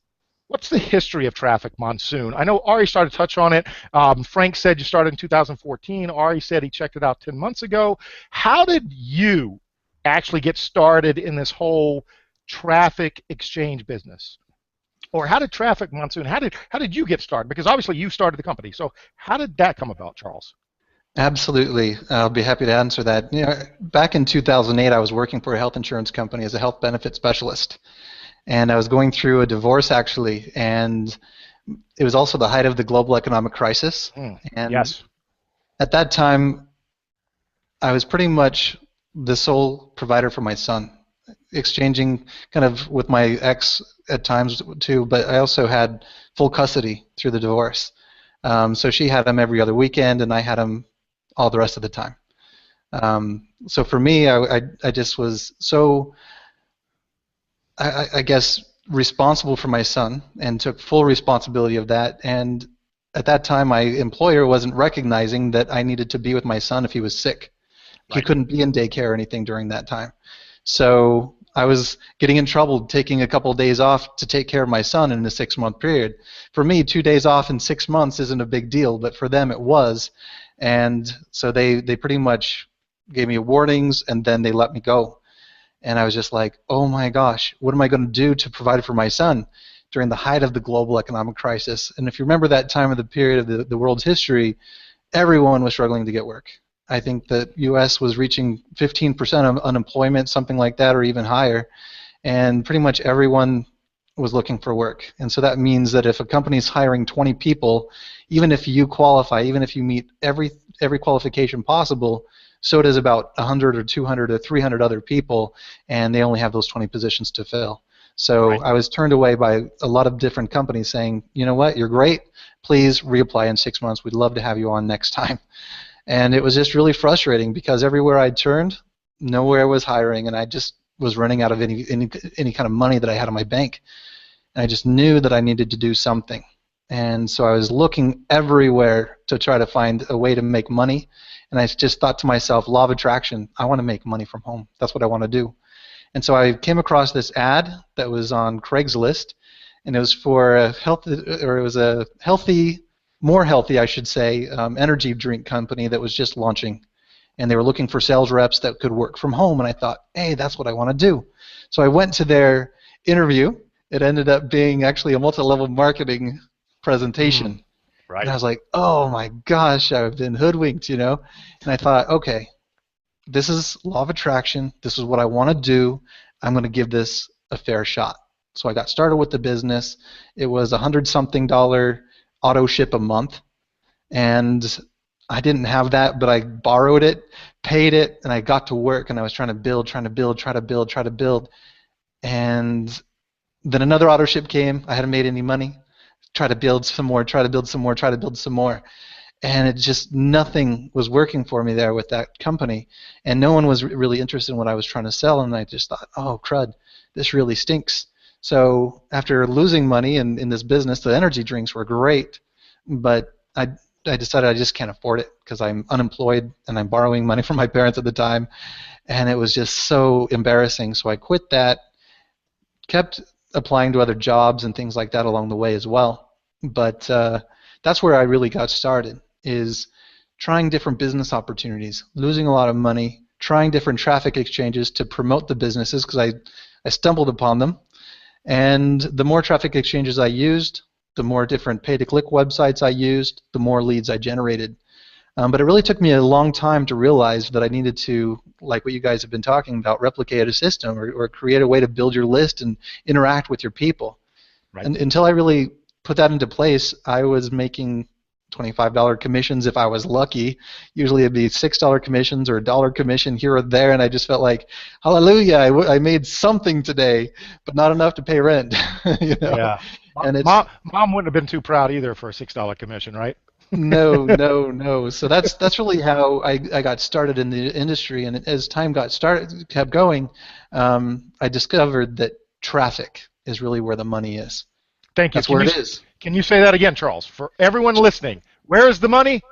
the history of Traffic Monsoon? I know Ari started to touch on it. Frank said you started in 2014. Ari said he checked it out 10 months ago. How did you actually get started in this whole traffic exchange business? Or how did Traffic Monsoon, how did you get started? Because obviously you started the company. So how did that come about, Charles? Absolutely. I'll be happy to answer that. Back in 2008, I was working for a health insurance company as a health benefit specialist. And I was going through a divorce, actually. And it was also the height of the global economic crisis. And yes. At that time, I was pretty much the sole provider for my son, exchanging kind of with my ex at times too, but I also had full custody through the divorce. So she had him every other weekend, and I had him all the rest of the time. So for me, I just was so, I guess, responsible for my son and took full responsibility of that. And at that time, my employer wasn't recognizing that I needed to be with my son if he was sick. Right. He couldn't be in daycare or anything during that time. So I was getting in trouble taking a couple of days off to take care of my son in a 6-month period. For me, 2 days off in 6 months isn't a big deal, but for them it was. And so they pretty much gave me warnings, and then they let me go. And I was just like, oh my gosh, what am I going to do to provide for my son during the height of the global economic crisis? And if you remember that time of the period of the world's history, everyone was struggling to get work. I think that U.S. was reaching 15% of unemployment, something like that, or even higher, and pretty much everyone was looking for work. And so that means that if a company is hiring 20 people, even if you qualify, even if you meet every qualification possible, so does about 100 or 200 or 300 other people, and they only have those 20 positions to fill. So Right. I was turned away by a lot of different companies saying, you know what, you're great, please reapply in 6 months, we'd love to have you on next time. And it was just really frustrating because everywhere I turned, nowhere was hiring, and I just was running out of any kind of money that I had in my bank. And I just knew that I needed to do something. And so I was looking everywhere to try to find a way to make money. And I just thought to myself, law of attraction, I want to make money from home. That's what I want to do. And so I came across this ad that was on Craigslist, and it was for a more healthy, I should say, energy drink company that was just launching. And they were looking for sales reps that could work from home. And I thought, hey, that's what I want to do. So I went to their interview. It ended up being actually a multi-level marketing presentation. Right. And I was like, oh my gosh, I've been hoodwinked, you know? And I thought, okay, this is law of attraction. This is what I want to do. I'm going to give this a fair shot. So I got started with the business. It was $100-something auto ship a month. And I didn't have that, but I borrowed it, paid it, and I got to work, and I was trying to build. And then another auto ship came. I hadn't made any money. Try to build some more. And it just, nothing was working for me there with that company. And no one was really interested in what I was trying to sell. And I just thought, oh, crud, this really stinks. So after losing money in this business, the energy drinks were great. But I decided I just can't afford it because I'm unemployed and I'm borrowing money from my parents at the time. And it was just so embarrassing. So I quit that, kept applying to other jobs and things like that along the way as well. But that's where I really got started, is trying different business opportunities, losing a lot of money, trying different traffic exchanges to promote the businesses because I stumbled upon them. And the more traffic exchanges I used, the more different pay-to-click websites I used, the more leads I generated. But it really took me a long time to realize that I needed to, like what you guys have been talking about, replicate a system or create a way to build your list and interact with your people. Right. And until I really put that into place, I was making $25 commissions if I was lucky. Usually it'd be $6 commissions or $1 commission here or there, and I just felt like, hallelujah, I made something today, but not enough to pay rent. You know? Yeah. And Mom wouldn't have been too proud either for a $6 commission, right? No. So that's really how I got started in the industry, and as time kept going, I discovered that traffic is really where the money is. Thank you. That's where it is. Can you say that again, Charles? For everyone listening, where is the money?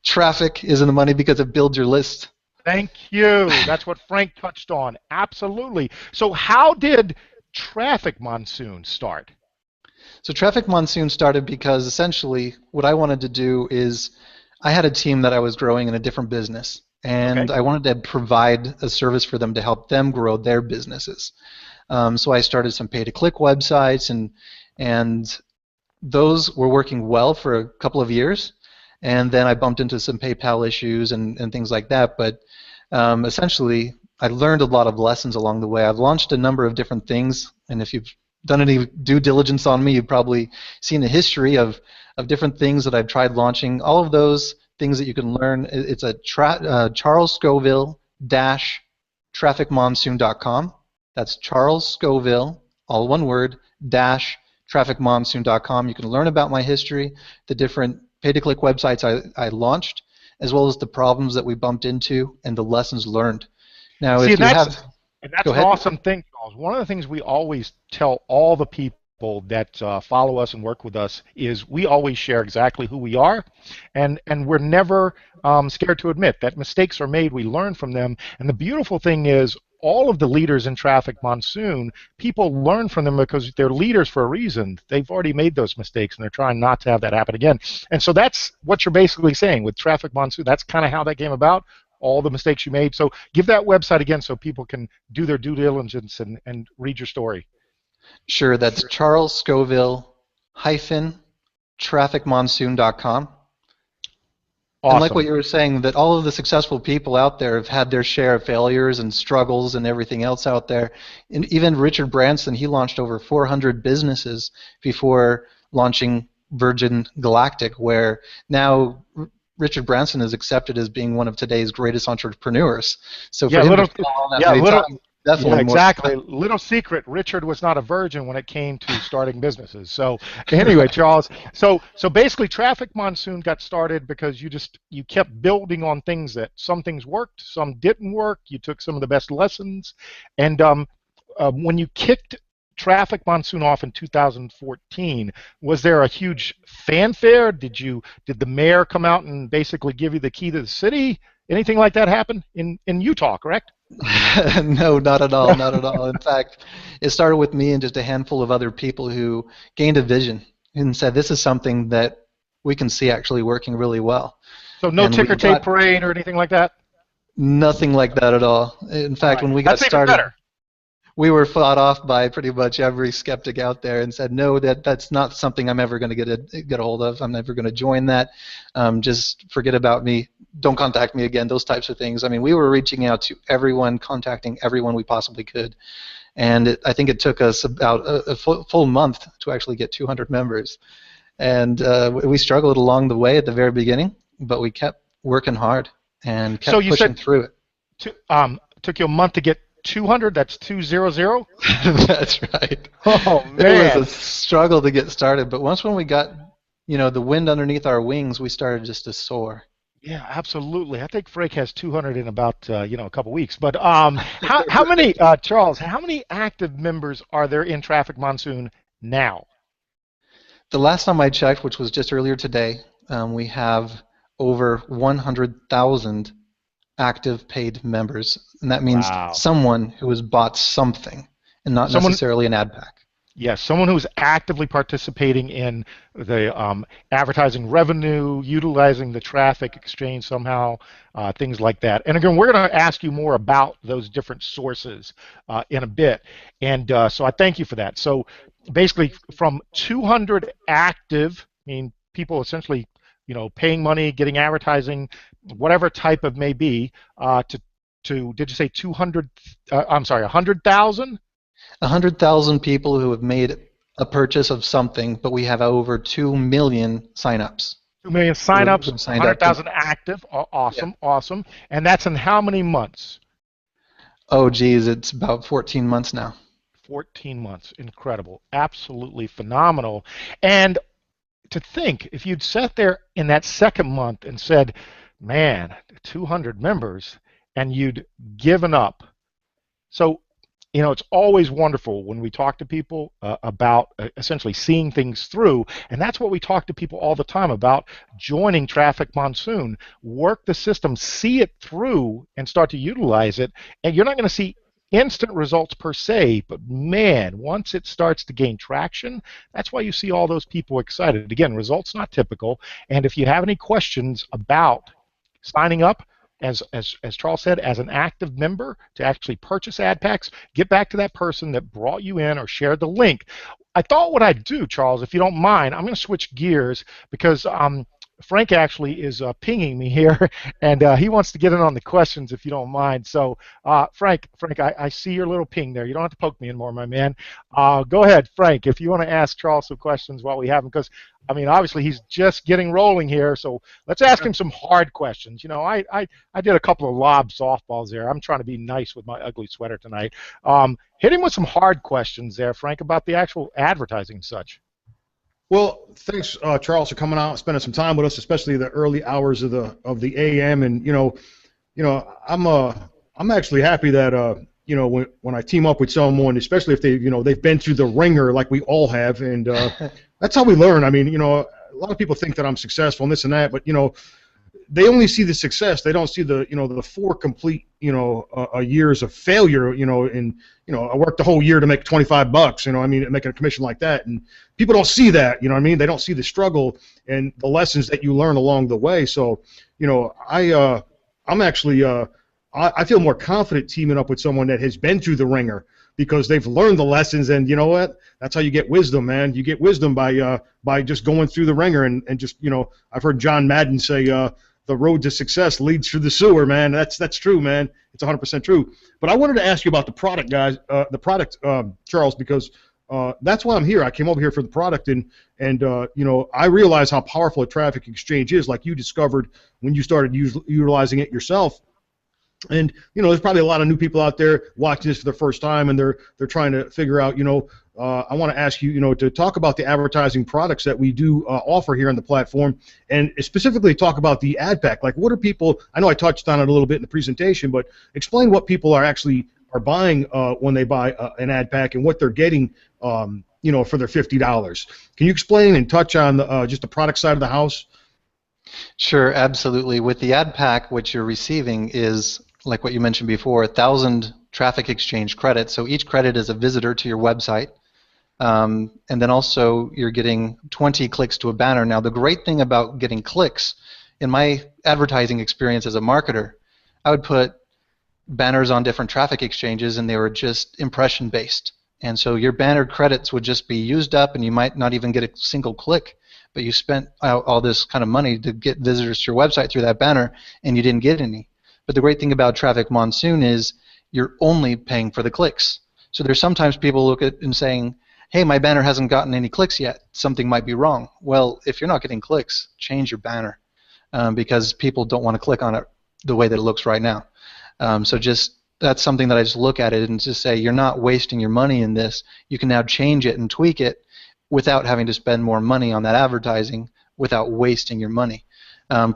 Traffic is in the money because it builds your list. Thank you. That's what Frank touched on. Absolutely. So how did Traffic Monsoon start? So Traffic Monsoon started because essentially what I wanted to do is I had a team that I was growing in a different business, and I wanted to provide a service for them to help them grow their businesses. So I started some pay-to-click websites, and those were working well for a couple of years, and then I bumped into some PayPal issues and things like that. But essentially, I learned a lot of lessons along the way. I've launched a number of different things, and if you've done any due diligence on me, you've probably seen a history of different things that I've tried launching. All of those things that you can learn, it's a Charles Scoville -trafficmonsoon.com. That's Charles Scoville, all one word, -trafficmonsoon.com. You can learn about my history, the different pay-to-click websites I launched, as well as the problems that we bumped into and the lessons learned. Now, See, if you that's Go an ahead. awesome thing, Charles. One of the things we always tell all the people that follow us and work with us is we always share exactly who we are, and we're never scared to admit that mistakes are made. We learn from them, and the beautiful thing is all of the leaders in Traffic Monsoon, people learn from them because they're leaders for a reason. They've already made those mistakes, and they're trying not to have that happen again. And so that's what you're basically saying with Traffic Monsoon. That's kind of how that came about, all the mistakes you made. So give that website again so people can do their due diligence and read your story. Sure, that's Charles Scoville -trafficmonsoon.com. And like what you were saying, that all of the successful people out there have had their share of failures and struggles and everything else out there. And even Richard Branson, he launched over 400 businesses before launching Virgin Galactic, where now Richard Branson is accepted as being one of today's greatest entrepreneurs. So for him to fall all that many times, definitely exactly. Little secret, Richard was not a virgin when it came to starting businesses. So anyway, Charles, so basically Traffic Monsoon got started because you kept building on things that some things worked, some didn't work. You took some of the best lessons, and when you kicked Traffic Monsoon off in 2014, was there a huge fanfare? Did the mayor come out and basically give you the key to the city? Anything like that happen in Utah, correct? No, not at all, not at all. In fact, it started with me and just a handful of other people who gained a vision and said, this is something that we can see actually working really well. So no ticker tape parade or anything like that? Nothing like that at all. In fact, when we got started, we were fought off by pretty much every skeptic out there and said, no, that's not something I'm ever going to get a hold of. I'm never going to join that. Just forget about me. Don't contact me again, those types of things. I mean, we were reaching out to everyone, contacting everyone we possibly could. And I think it took us about a full month to actually get 200 members. And we struggled along the way at the very beginning, but we kept working hard and kept pushing through it. Took you a month to get 200, that's 200? That's right. Oh, man. It was a struggle to get started, but when we got, the wind underneath our wings, we started just to soar. Yeah, absolutely. I think Frank has 200 in about, a couple weeks. But how many, Charles, how many active members are there in Traffic Monsoon now? The last time I checked, which was just earlier today, we have over 100,000 active paid members, and that means someone who has bought something and not necessarily an ad pack. Yes, someone who's actively participating in the advertising revenue, utilizing the traffic exchange somehow, things like that. And again, we're going to ask you more about those different sources in a bit. And so I thank you for that. So basically from 200 active, I mean people essentially paying money, getting advertising, whatever type of may be, to did you say 200? I'm sorry, 100,000? 100,000 people who have made a purchase of something, but we have over 2 million signups. 2 million signups, 100,000 active. Awesome, awesome. And that's in how many months? Oh, geez, it's about 14 months now. 14 months, incredible, absolutely phenomenal. And to think, if you'd sat there in that second month and said, man, 200 members, and you'd given up. So, it's always wonderful when we talk to people about essentially seeing things through, and that's what we talk to people all the time about, joining Traffic Monsoon. Work the system, see it through, and start to utilize it, and you're not going to see instant results per se, but man, once it starts to gain traction, that's why you see all those people excited. Again, results not typical, and if you have any questions about signing up, as Charles said, as an active member to actually purchase ad packs, get back to that person that brought you in or shared the link. I thought what I'd do, Charles, if you don't mind, I'm going to switch gears because Frank actually is pinging me here, and he wants to get in on the questions, if you don't mind. So, Frank, I see your little ping there. You don't have to poke me anymore, my man. Go ahead, Frank, if you want to ask Charles some questions while we have him, because, I mean, obviously he's just getting rolling here, so let's ask him some hard questions. I did a couple of lob softballs there. I'm trying to be nice with my ugly sweater tonight. Hit him with some hard questions there, Frank, about the actual advertising and such. Well, thanks, Charles, for coming out and spending some time with us, especially the early hours of the AM. And I'm actually happy that when I team up with someone, especially if they've been through the ringer like we all have, and that's how we learn. I mean, a lot of people think that I'm successful and this and that, but they only see the success. They don't see the 4 complete years of failure. I worked the whole year to make $25. Making a commission like that, and people don't see that. They don't see the struggle and the lessons that you learn along the way. So, I'm actually I feel more confident teaming up with someone that has been through the ringer because they've learned the lessons. And you know what? That's how you get wisdom, man. You get wisdom by just going through the ringer and just I've heard John Madden say the road to success leads through the sewer, man. That's true, man. It's 100% true. But I wanted to ask you about the product, guys. Charles, because that's why I'm here. I came over here for the product, and I realize how powerful a traffic exchange is, like you discovered when you started utilizing it yourself. And there's probably a lot of new people out there watching this for the first time, and they're trying to figure out. I want to ask you, to talk about the advertising products that we do offer here on the platform, and specifically talk about the ad pack. Like, what are people? I know I touched on it a little bit in the presentation, but explain what people are buying when they buy an ad pack and what they're getting, for their $50. Can you explain and touch on just the product side of the house? Sure, absolutely. With the ad pack, what you're receiving is, like what you mentioned before, 1,000 traffic exchange credits. So each credit is a visitor to your website. And then also you're getting 20 clicks to a banner. Now, the great thing about getting clicks, in my advertising experience as a marketer, I would put banners on different traffic exchanges, and they were just impression-based. And so your banner credits would just be used up, and you might not even get a single click. But you spent all this kind of money to get visitors to your website through that banner, and you didn't get any. But the great thing about Traffic Monsoon is you're only paying for the clicks. So there's sometimes people look at and saying, hey, my banner hasn't gotten any clicks yet. Something might be wrong. Well, if you're not getting clicks, change your banner because people don't want to click on it the way that it looks right now. So that's something that I just look at it and just say, you're not wasting your money in this. You can now change it and tweak it without having to spend more money on that advertising, without wasting your money.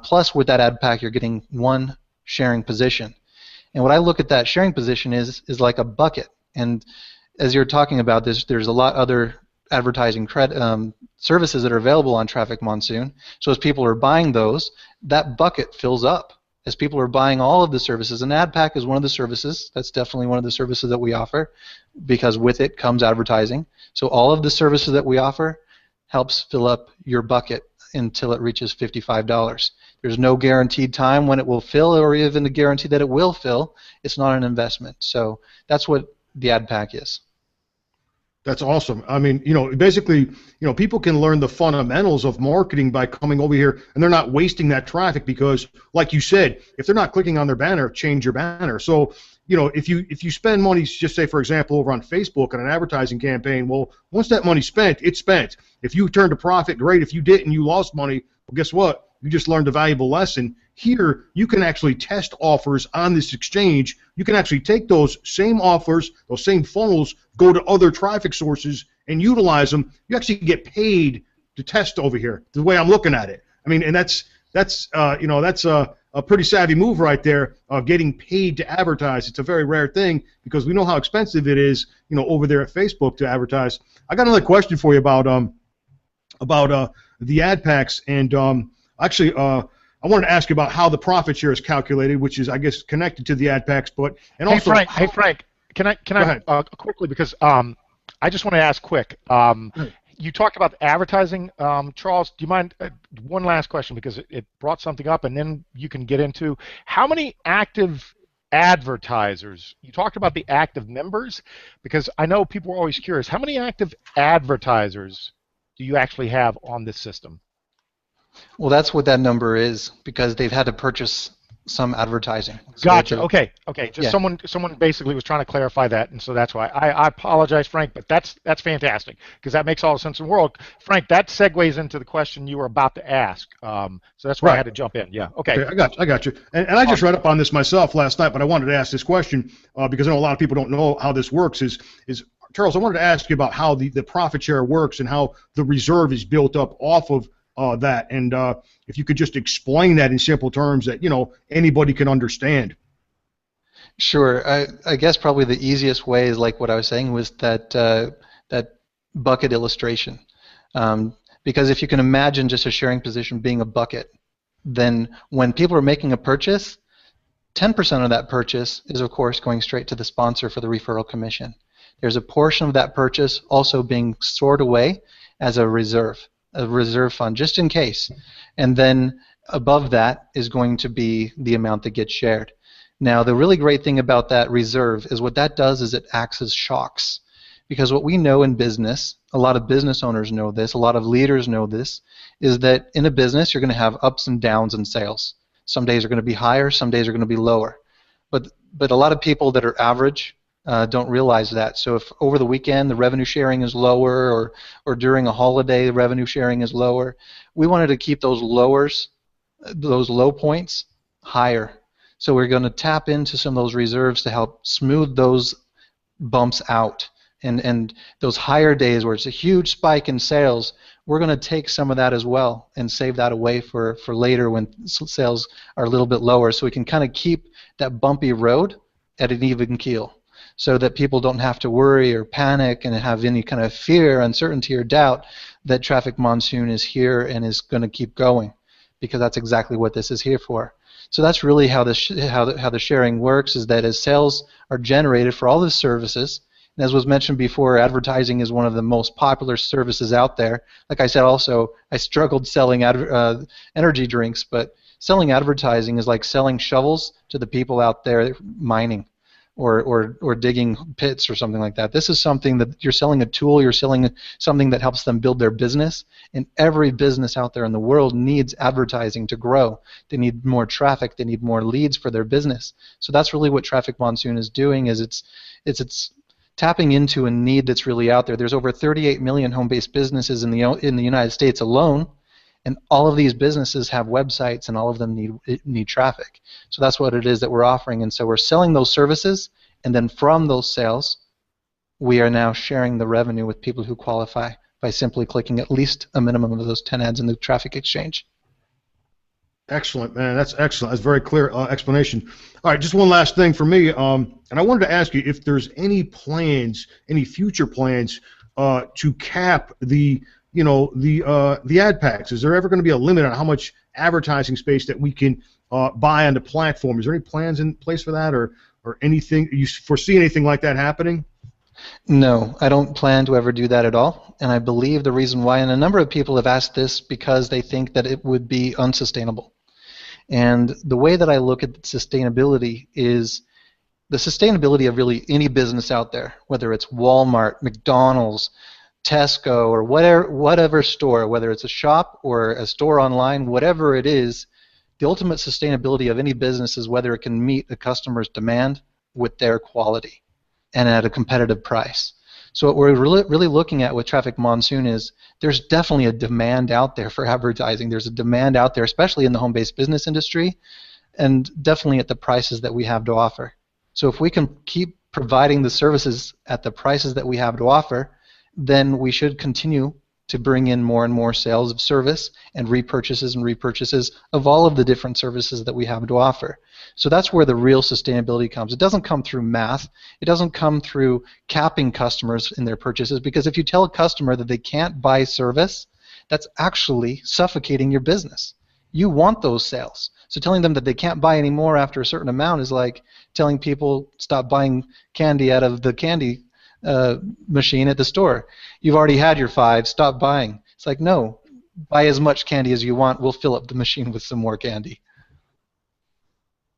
Plus, with that ad pack, you're getting one sharing position. And what I look at that sharing position is like a bucket. And as you're talking about this, there's a lot other advertising services that are available on Traffic Monsoon. So as people are buying those, that bucket fills up. As people are buying all of the services, an ad pack is one of the services. That's definitely one of the services that we offer, because with it comes advertising. So all of the services that we offer helps fill up your bucket until it reaches $55. There's no guaranteed time when it will fill, or even a guarantee that it will fill. It's not an investment. So that's what the ad pack is. That's awesome. I mean, basically, people can learn the fundamentals of marketing by coming over here, and they're not wasting that traffic because, like you said, if they're not clicking on their banner, change your banner. So, if you spend money, just say, for example, over on Facebook on an advertising campaign, well, once that money's spent, it's spent. If you turned a profit, great. If you didn't, you lost money. Well, guess what? You just learned a valuable lesson. Here, you can actually test offers on this exchange. You can actually take those same offers, those same funnels, go to other traffic sources and utilize them. You actually get paid to test over here, the way I'm looking at it. I mean, and that's a pretty savvy move right there, getting paid to advertise. It's a very rare thing because we know how expensive it is, over there at Facebook to advertise. I got another question for you about the ad packs, and actually, I wanted to ask you about how the profit share is calculated, which is, I guess, connected to the ad packs. Hey Frank, can I quickly, because I just want to ask quick. You talked about advertising, Charles. Do you mind one last question, because it brought something up, and then you can get into how many active advertisers. You talked about the active members, because I know people are always curious. How many active advertisers do you actually have on this system? Well, that's what that number is, because they've had to purchase some advertising. So gotcha. Okay. Just someone basically was trying to clarify that, and so that's why. I apologize, Frank, but that's fantastic, because that makes all the sense in the world. Frank, that segues into the question you were about to ask. So that's why I had to jump in. Yeah. Okay. I got you. And I just read up on this myself last night, but I wanted to ask this question because I know a lot of people don't know how this works. Is Charles, I wanted to ask you about how the profit share works and how the reserve is built up off of that, and if you could just explain that in simple terms that anybody can understand. Sure. I guess probably the easiest way is like what I was saying, was that bucket illustration. Because if you can imagine just a sharing position being a bucket, then when people are making a purchase, 10% of that purchase is of course going straight to the sponsor for the referral commission. There's a portion of that purchase also being stored away as a reserve fund, just in case. And then above that is going to be the amount that gets shared. Now, the really great thing about that reserve is what that does is it acts as shocks. Because what we know in business, a lot of business owners know this, a lot of leaders know this, is that in a business you're going to have ups and downs in sales. Some days are going to be higher, some days are going to be lower. But a lot of people that are average don't realize that. So if over the weekend the revenue sharing is lower, or during a holiday the revenue sharing is lower, we wanted to keep those low points higher. So we're going to tap into some of those reserves to help smooth those bumps out. And those higher days where it's a huge spike in sales, we're going to take some of that as well and save that away for later when sales are a little bit lower, so we can kind of keep that bumpy road at an even keel, so that people don't have to worry or panic and have any kind of fear, uncertainty, or doubt that traffic monsoon is here and is going to keep going, because that's exactly what this is here for. So that's really how the sharing works, is that as sales are generated for all the services, and as was mentioned before, advertising is one of the most popular services out there. Like I said, also, I struggled selling energy drinks, but selling advertising is like selling shovels to the people out there mining or digging pits or something like that. This is something that you're selling a tool, you're selling something that helps them build their business, and every business out there in the world needs advertising to grow. They need more traffic, they need more leads for their business. So that's really what Traffic Monsoon is doing, is it's tapping into a need that's really out there. There's over 38 million home-based businesses in the United States alone, and all of these businesses have websites, and all of them need traffic. So that's what it is that we're offering. And so we're selling those services, and then from those sales, we are now sharing the revenue with people who qualify by simply clicking at least a minimum of those 10 ads in the traffic exchange. Excellent, man. That's excellent. That's a very clear explanation. All right, just one last thing for me, and I wanted to ask you if there's any plans, any future plans to cap the ad packs. Is there ever going to be a limit on how much advertising space that we can buy on the platform? Is there any plans in place for that, or anything? You foresee anything like that happening? No, I don't plan to ever do that at all, and I believe the reason why, and a number of people have asked this because they think that it would be unsustainable. And the way that I look at sustainability is the sustainability of really any business out there, whether it's Walmart, McDonald's, Tesco, or whatever store, whether it's a shop or a store online, whatever it is, the ultimate sustainability of any business is whether it can meet a customer's demand with their quality and at a competitive price. So what we're really looking at with Traffic Monsoon is there's definitely a demand out there for advertising. There's a demand out there, especially in the home-based business industry, and definitely at the prices that we have to offer. So if we can keep providing the services at the prices that we have to offer, then we should continue to bring in more and more sales of service and repurchases of all of the different services that we have to offer. So that's where the real sustainability comes. It doesn't come through math. It doesn't come through capping customers in their purchases, because if you tell a customer that they can't buy service, that's actually suffocating your business. You want those sales. So telling them that they can't buy any more after a certain amount is like telling people stop buying candy out of the candy machine at the store. You've already had your 5, stop buying. It's like, no, buy as much candy as you want, we'll fill up the machine with some more candy.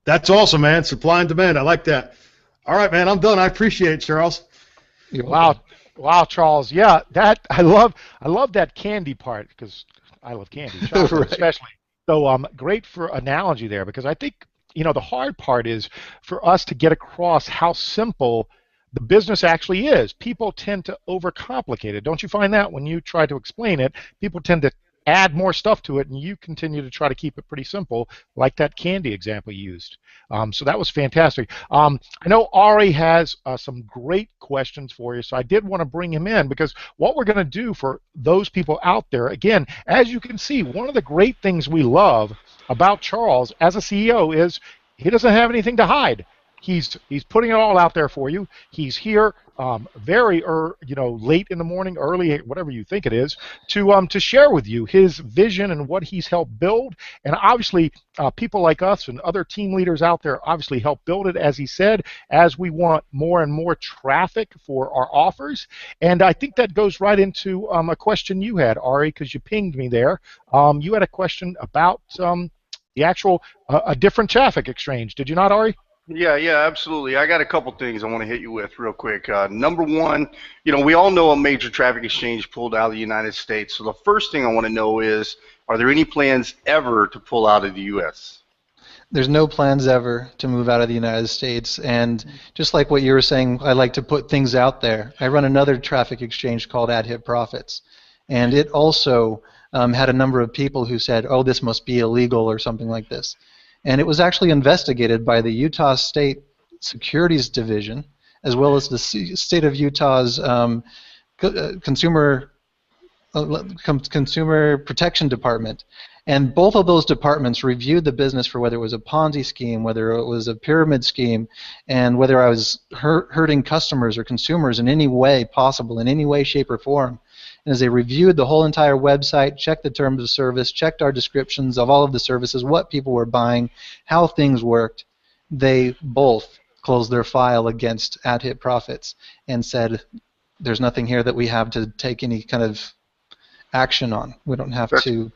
That's awesome, man. Supply and demand. I like that. All right, man, I'm done. I appreciate it, Charles. Wow, Charles. Yeah, that I love that candy part, because I love candy, chocolate especially. So great for analogy there, because I think the hard part is for us to get across how simple the business actually is. People tend to overcomplicate it. Don't you find that when you try to explain it, people tend to add more stuff to it, and you continue to try to keep it pretty simple, like that candy example you used. So that was fantastic. I know Ari has some great questions for you, so I did want to bring him in, because what we're going to do for those people out there, again, as you can see, one of the great things we love about Charles as a CEO is he doesn't have anything to hide. He's putting it all out there for you. He's here very late in the morning, early, whatever you think it is, to share with you his vision and what he's helped build. And obviously, people like us and other team leaders out there obviously help build it, as he said, as we want more and more traffic for our offers. And I think that goes right into a question you had, Ari, because you pinged me there. You had a question about the actual a different traffic exchange. Did you not, Ari? Yeah, absolutely. I got a couple things I want to hit you with real quick. Number one, we all know a major traffic exchange pulled out of the United States. So the first thing I want to know is, are there any plans ever to pull out of the U.S.? There's no plans ever to move out of the United States. And just like what you were saying, I like to put things out there. I run another traffic exchange called AdHit Profits. And it also had a number of people who said, oh, this must be illegal or something like this. And it was actually investigated by the Utah State Securities Division, as well as the state of Utah's Consumer Protection Department. And both of those departments reviewed the business for whether it was a Ponzi scheme, whether it was a pyramid scheme, and whether I was hurting customers or consumers in any way possible, in any way, shape, or form. And as they reviewed the whole entire website, checked the terms of service, checked our descriptions of all of the services, what people were buying, how things worked, they both closed their file against AdHit Profits and said, there's nothing here that we have to take any kind of action on. We don't have to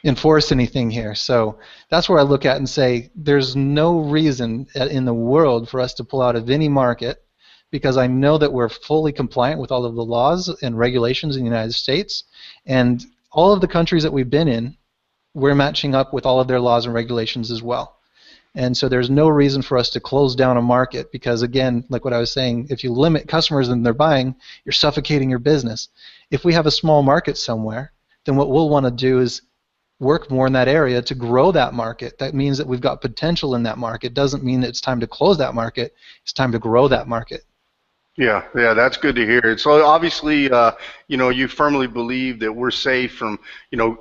enforce anything here. So that's where I look at and say there's no reason in the world for us to pull out of any market, because I know that we're fully compliant with all of the laws and regulations in the United States, and all of the countries that we've been in, we're matching up with all of their laws and regulations as well. And so there's no reason for us to close down a market, because again, like what I was saying, if you limit customers and they're buying, you're suffocating your business. If we have a small market somewhere, then what we'll want to do is work more in that area to grow that market. That means that we've got potential in that market. Doesn't mean that it's time to close that market. It's time to grow that market. Yeah, that's good to hear. So obviously, you firmly believe that we're safe from,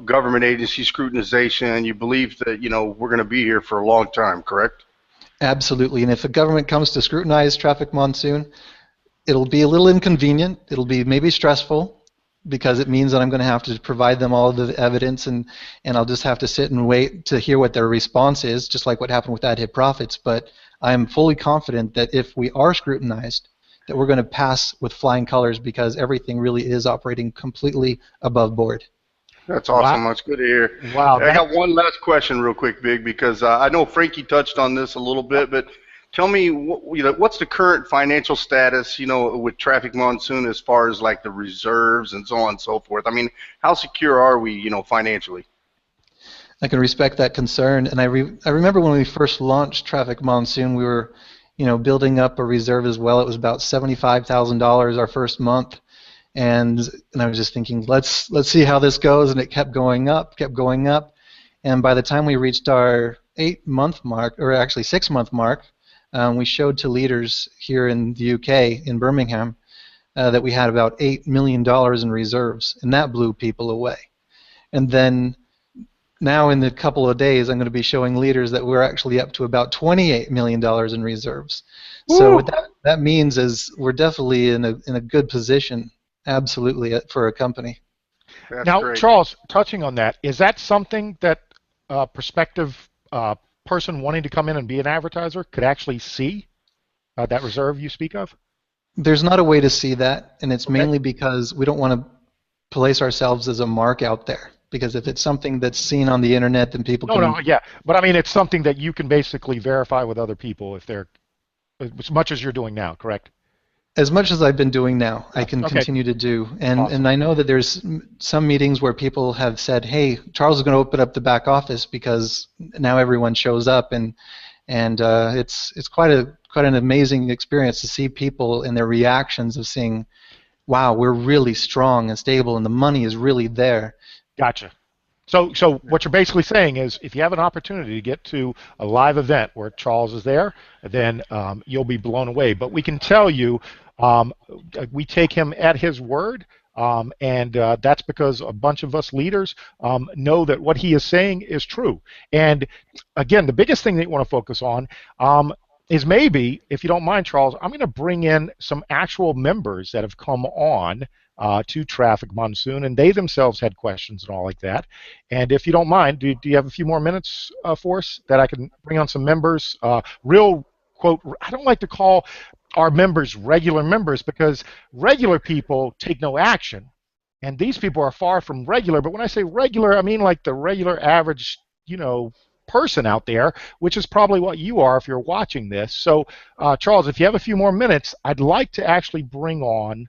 government agency scrutinization. You believe that, we're going to be here for a long time, correct? Absolutely. And if the government comes to scrutinize Traffic Monsoon, it'll be a little inconvenient. It'll be maybe stressful, because it means that I'm going to have to provide them all of the evidence, and I'll just have to sit and wait to hear what their response is, just like what happened with AdHit Profits. But I'm fully confident that if we are scrutinized, that we're going to pass with flying colors, because everything really is operating completely above board. That's awesome. Wow. That's good to hear. Wow. I got one last question real quick, Big, because I know Frankie touched on this a little bit, but tell me, what's the current financial status, with Traffic Monsoon, as far as like the reserves and so on and so forth? I mean, how secure are we, financially? I can respect that concern, and I remember when we first launched Traffic Monsoon, we were, building up a reserve as well. It was about $75,000 our first month, and I was just thinking, let's see how this goes, and it kept going up, and by the time we reached our 8-month mark, or actually 6-month mark, we showed to leaders here in the UK, in Birmingham, that we had about $8 million in reserves, and that blew people away. And then now in a couple of days, I'm going to be showing leaders that we're actually up to about $28 million in reserves. Woo! So what that means is we're definitely in a good position, absolutely, for a company. That's now, great. Charles, touching on that, is that something that prospective person wanting to come in and be an advertiser could actually see, that reserve you speak of? There's not a way to see that, and it's mainly because we don't want to place ourselves as a mark out there. Because if it's something that's seen on the internet, then people can... No, yeah. But I mean, it's something that you can basically verify with other people if they're... as much as you're doing now, correct? As much as I've been doing now, I can continue to do. And Awesome. And I know that there's some meetings where people have said, hey, Charles is going to open up the back office because now everyone shows up. And it's quite an amazing experience to see people and their reactions of seeing, wow, we're really strong and stable and the money is really there. Gotcha. So what you're basically saying is, if you have an opportunity to get to a live event where Charles is there, then you'll be blown away. But we can tell you, we take him at his word, and that's because a bunch of us leaders know that what he is saying is true. And again, the biggest thing that you want to focus on is maybe, if you don't mind, Charles, I'm going to bring in some actual members that have come on to Traffic Monsoon, and they themselves had questions and all like that. And if you don't mind, do you have a few more minutes for us that I can bring on some members? Real, quote, I don't like to call our members regular members, because regular people take no action, and these people are far from regular. But when I say regular, I mean like the regular average, person out there, which is probably what you are if you're watching this. So, Charles, if you have a few more minutes, I'd like to actually bring on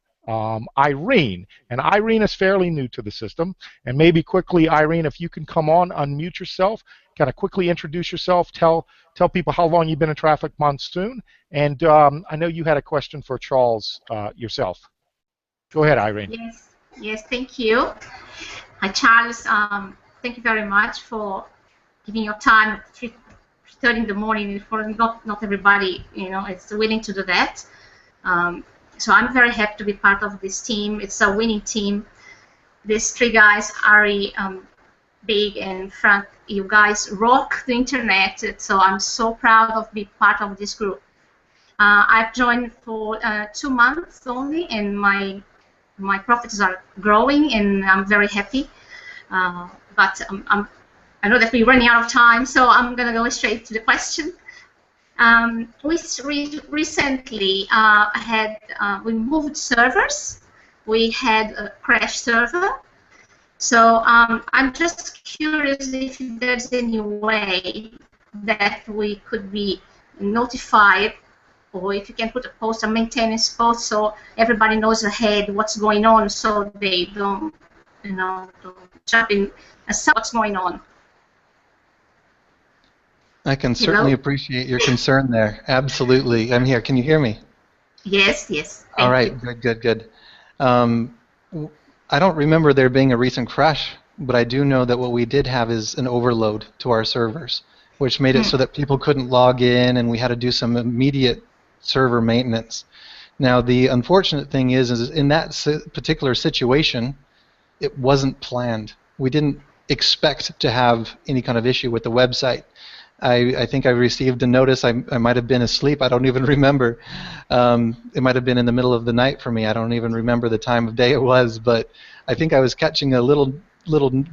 Irene, and Irene is fairly new to the system, and maybe quickly, Irene, if you can come on, unmute yourself, kind of quickly introduce yourself, tell people how long you've been in Traffic Monsoon, and I know you had a question for Charles yourself. Go ahead, Irene. Yes, thank you. Hi, Charles. Thank you very much for giving your time at 3:30 in the morning. For not everybody, is willing to do that. So I'm very happy to be part of this team. It's a winning team. These three guys, Ari, Big, and Frank, you guys rock the internet. So I'm so proud of being part of this group. I've joined for 2 months only, and my profits are growing, and I'm very happy. But I know that we're running out of time, so I'm going to go straight to the question. Recently, we moved servers. We had a crash server. So I'm just curious if there's any way that we could be notified, or if you can put a maintenance post, so everybody knows ahead what's going on, so they don't, don't jump in and see what's going on. I can certainly appreciate your concern there. Absolutely. I'm here. Can you hear me? Yes. Thank All right. you. Good. I don't remember there being a recent crash, but I do know that what we did have is an overload to our servers, which made it so that people couldn't log in, and we had to do some immediate server maintenance. Now, the unfortunate thing is in that particular situation, it wasn't planned. We didn't expect to have any kind of issue with the website. I think I received a notice. I might have been asleep. I don't even remember. It might have been in the middle of the night for me. I don't even remember the time of day it was, but I think I was catching a little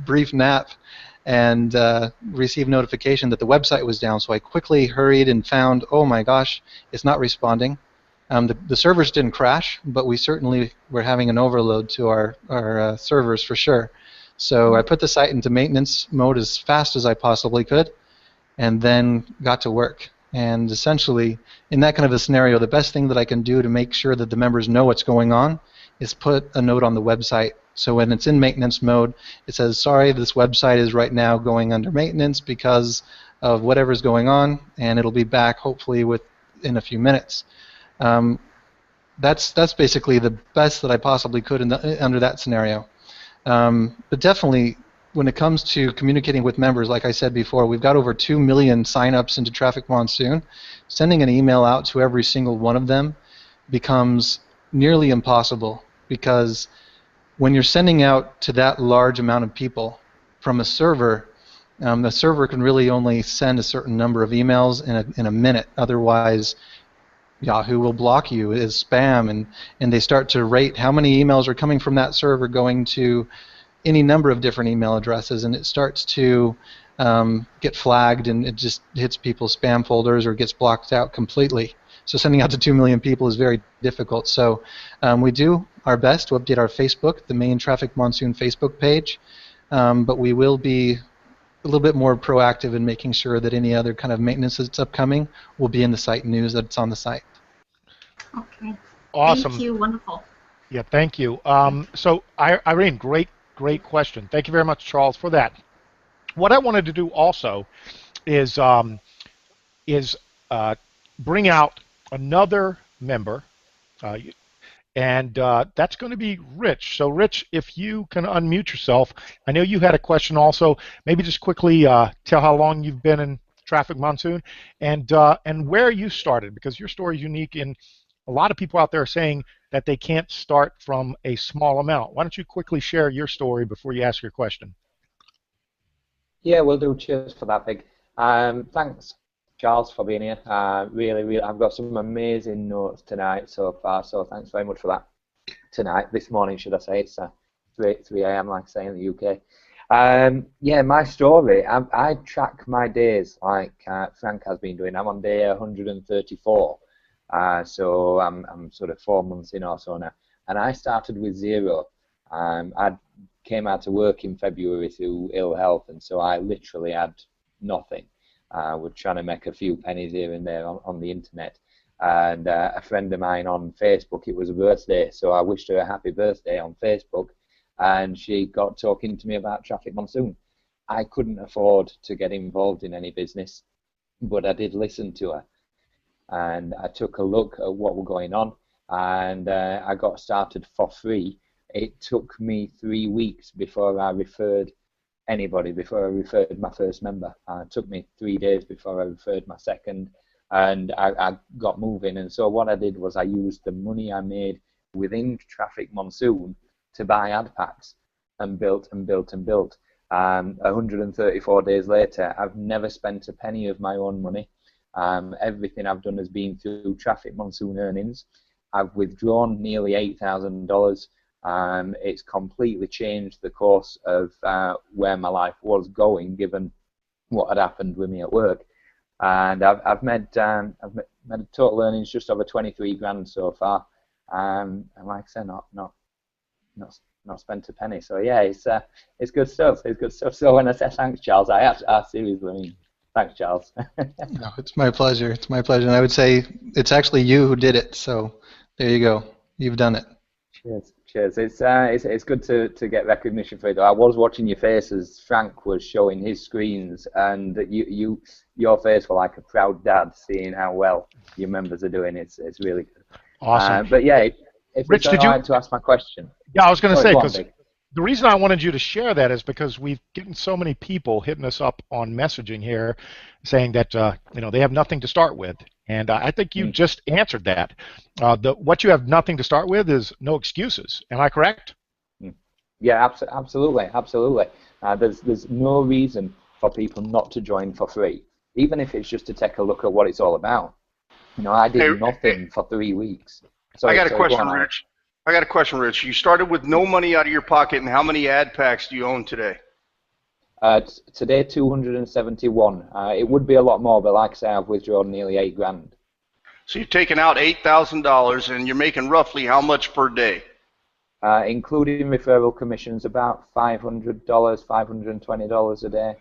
brief nap and received notification that the website was down. So I quickly hurried and found, oh my gosh, it's not responding. The servers didn't crash, but we certainly were having an overload to our servers for sure. So I put the site into maintenance mode as fast as I possibly could, and then got to work. And essentially, in that kind of a scenario, the best thing that I can do to make sure that the members know what's going on is put a note on the website. So when it's in maintenance mode, it says, sorry, this website is right now going under maintenance because of whatever's going on, and it'll be back hopefully within a few minutes. That's basically the best that I possibly could under that scenario. But definitely, when it comes to communicating with members, like I said before, we've got over 2 million signups into Traffic Monsoon. Sending an email out to every single one of them becomes nearly impossible, because when you're sending out to that large amount of people from a server, the server can really only send a certain number of emails in a minute. Otherwise, Yahoo will block you as spam, and they start to rate how many emails are coming from that server going to any number of different email addresses, and it starts to get flagged, and it just hits people's spam folders or gets blocked out completely. So sending out to 2 million people is very difficult. So we do our best to update our Facebook, the main Traffic Monsoon Facebook page, but we will be a little bit more proactive in making sure that any other kind of maintenance that's upcoming will be in the site news that's on the site. Okay. Awesome. Thank you. Wonderful. Yeah, thank you. So Irene, great question. Thank you very much, Charles, for that. What I wanted to do also is bring out another member, and that's going to be Rich. So, Rich, if you can unmute yourself, I know you had a question also. Maybe just quickly tell how long you've been in Traffic Monsoon and where you started, because your story is unique, and a lot of people out there are saying that they can't start from a small amount. Why don't you quickly share your story before you ask your question? Yeah, we'll do. Cheers for that, Big. Thanks, Charles, for being here. Really, I've got some amazing notes tonight so far, so thanks very much for that. This morning, should I say. It's 3 a.m., like I say, in the UK. Yeah, my story, I track my days like Frank has been doing. I'm on day 134. So I'm sort of 4 months in or so now, and I started with 0. I came out to work in February through ill health, and so I literally had nothing. We're trying to make a few pennies here and there on the internet, and a friend of mine on Facebook, it was a birthday, so I wished her a happy birthday on Facebook, and she got talking to me about Traffic Monsoon. I couldn't afford to get involved in any business, but I did listen to her, and I took a look at what was going on, and I got started for free. It took me 3 weeks before I referred anybody, before I referred my first member. It took me 3 days before I referred my second, and I got moving. And so what I did was I used the money I made within Traffic Monsoon to buy ad packs, and built and built and built. 134 days later, I've never spent a penny of my own money. Everything I've done has been through Traffic Monsoon earnings. I've withdrawn nearly $8,000. It's completely changed the course of where my life was going, given what had happened with me at work. And I've made total earnings just over 23 grand so far. And like I said, not spent a penny. So yeah, it's good stuff. It's good stuff. So when I say thanks, Charles, I seriously mean thanks, Charles. No, it's my pleasure. It's my pleasure. And I would say it's actually you who did it. So there you go. You've done it. Cheers. It's good to get recognition for it. I was watching your face as Frank was showing his screens, and your face were like a proud dad seeing how well your members are doing. It's really good. Awesome. But yeah, if Rich, it's all right to ask my question. Yeah, I was going to say, Go on, because Vic. the reason I wanted you to share that is because we've gotten so many people hitting us up on messaging here saying that they have nothing to start with. And I think you just answered that. What you have nothing to start with is no excuses. Am I correct? Yeah, absolutely. There's no reason for people not to join for free, even if it's just to take a look at what it's all about. I did nothing for 3 weeks. I got a question, Rich. I got a question, Rich. You started with no money out of your pocket, and how many ad packs do you own today? Today, 271. It would be a lot more, but like I say, I've withdrawn nearly 8 grand. So you've taken out $8,000, and you're making roughly how much per day? Including referral commissions, about $500, $520 a day.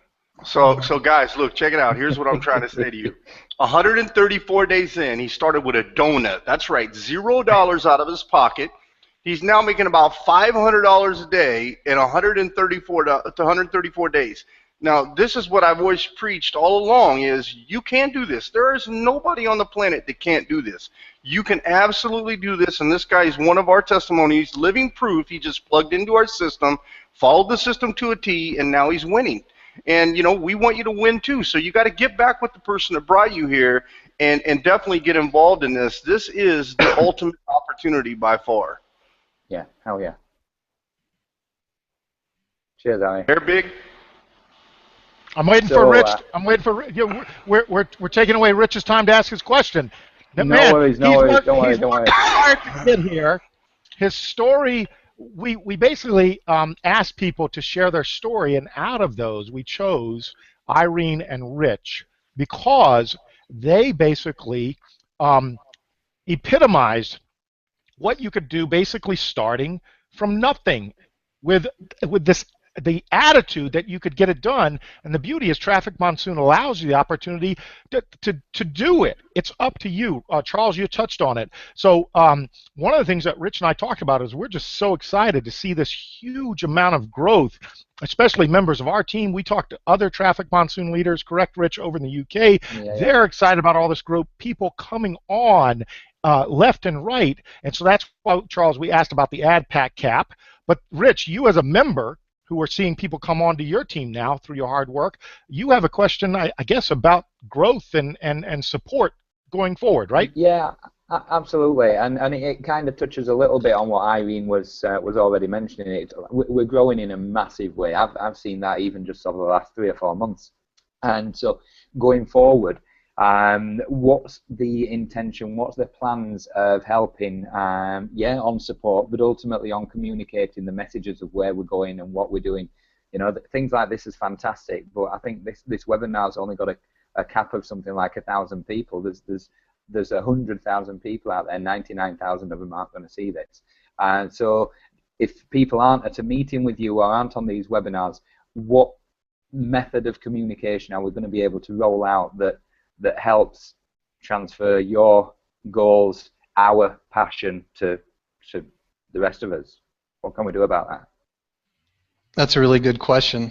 So guys, look, check it out. Here's what I'm trying to say to you. 134 days in, he started with a donut. That's right, $0 out of his pocket. He's now making about $500 a day in 134 days. Now, this is what I've always preached all along, is you can do this. There is nobody on the planet that can't do this. You can absolutely do this, and this guy is one of our testimonies, living proof. He just plugged into our system, followed the system to a T, and now he's winning. And, we want you to win too. So you got to get back with the person that brought you here and definitely get involved in this. This is the ultimate opportunity by far. Yeah, hell yeah. Cheers, Ali. Here, Big. I'm waiting for Rich. We're taking away Rich's time to ask his question. No worries. Don't worry. He's worked hard to get here. His story. We basically asked people to share their story, and out of those, we chose Irene and Rich because they basically epitomized what you could do, basically starting from nothing, with the attitude that you could get it done. And the beauty is Traffic Monsoon allows you the opportunity to do it. It's up to you. Charles, you touched on it. So one of the things that Rich and I talked about is we're just so excited to see this huge amount of growth, especially members of our team. We talked to other Traffic Monsoon leaders, correct, Rich, over in the UK. Yeah. They're excited about all this growth, people coming on left and right. And so that's why, Charles, we asked about the ad pack cap. But Rich, you as a member who are seeing people come onto your team now through your hard work, you have a question, I guess, about growth and support going forward, right? Yeah, absolutely. And it kind of touches a little bit on what Irene was already mentioning. We're growing in a massive way. I've seen that even just over the last 3 or 4 months. And so going forward, what's the intention? What's the plans of helping? On support, but ultimately on communicating the messages of where we're going and what we're doing. Things like this is fantastic, but I think this webinar's only got a cap of something like 1,000 people. There's 100,000 people out there. 99,000 of them aren't going to see this. And so, if people aren't at a meeting with you or aren't on these webinars, what method of communication are we going to be able to roll out that helps transfer your goals, our passion to the rest of us? What can we do about that? That's a really good question.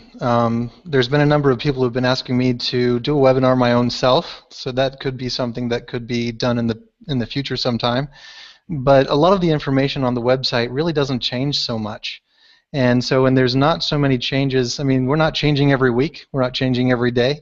There's been a number of people who've been asking me to do a webinar my own self, so that could be something that could be done in the future sometime. But a lot of the information on the website really doesn't change so much. And so when there's not so many changes, I mean, we're not changing every week, we're not changing every day.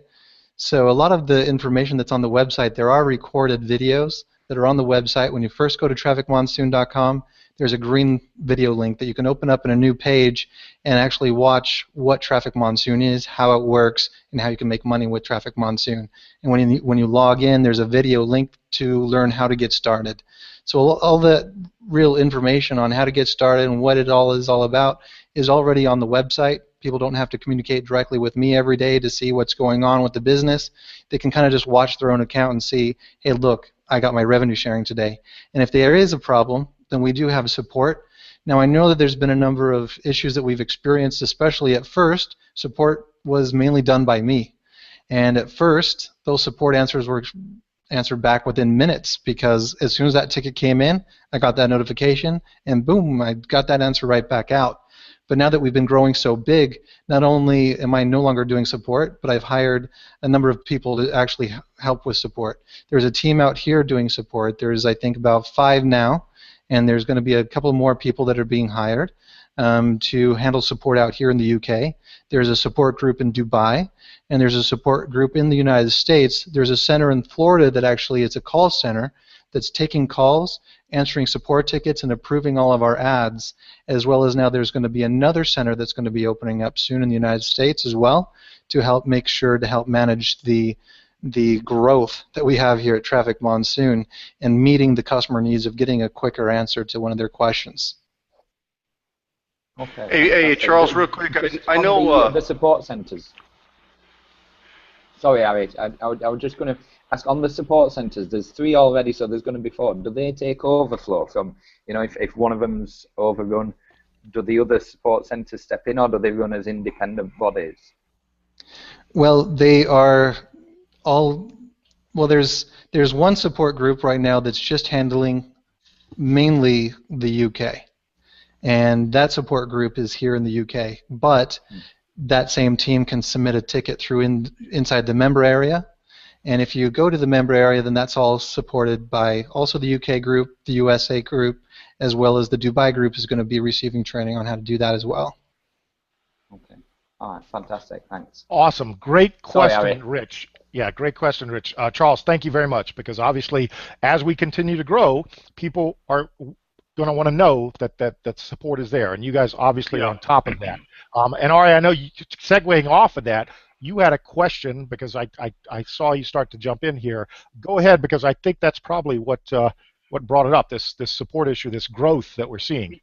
So a lot of the information that's on the website, there are recorded videos that are on the website. When you first go to trafficmonsoon.com, there's a green video link that you can open up in a new page and actually watch what Traffic Monsoon is, how it works, and how you can make money with Traffic Monsoon. And when you log in, there's a video link to learn how to get started. So all the real information on how to get started and what it all is all about is already on the website. People don't have to communicate directly with me every day to see what's going on with the business. They can kind of just watch their own account and see, hey, look, I got my revenue sharing today. And if there is a problem, then we do have support. Now, I know that there's been a number of issues that we've experienced, especially at first. Support was mainly done by me. And at first, those support answers were answered back within minutes, because as soon as that ticket came in, I got that notification, and boom, I got that answer right back out. But now that we've been growing so big, not only am I no longer doing support, but I've hired a number of people to actually help with support. There's a team out here doing support. There's, I think, about 5 now, and there's going to be a couple more people that are being hired to handle support out here in the UK. There's a support group in Dubai, and there's a support group in the United States. There's a center in Florida that actually is a call center that's taking calls, answering support tickets, and approving all of our ads, as well as now there's going to be another center that's going to be opening up soon in the United States as well to help make sure to help manage the growth that we have here at Traffic Monsoon and meeting the customer needs of getting a quicker answer to one of their questions. Okay. Hey, Charles, real quick. I know the support centers. Sorry, Harry. I was just going to ask, on the support centers, there's 3 already, so there's going to be 4. Do they take overflow from, you know, if one of them's overrun, do the other support centers step in, or do they run as independent bodies? Well, they are all, well, there's one support group right now that's just handling mainly the UK. And that support group is here in the UK, but that same team can submit a ticket through inside the member area. And if you go to the member area, then that's all supported by also the UK group, the USA group, as well as the Dubai group is going to be receiving training on how to do that as well. Okay. All right, fantastic. Thanks. Awesome. Great question, Sorry, Rich. Yeah, great question, Rich. Charles, thank you very much, because obviously as we continue to grow, people are going to want to know that support is there, and you guys obviously are on top of that. And Ari, I know you, segueing off of that, you had a question, because I saw you start to jump in here. Go ahead, because I think that's probably what brought it up, this support issue, this growth that we're seeing.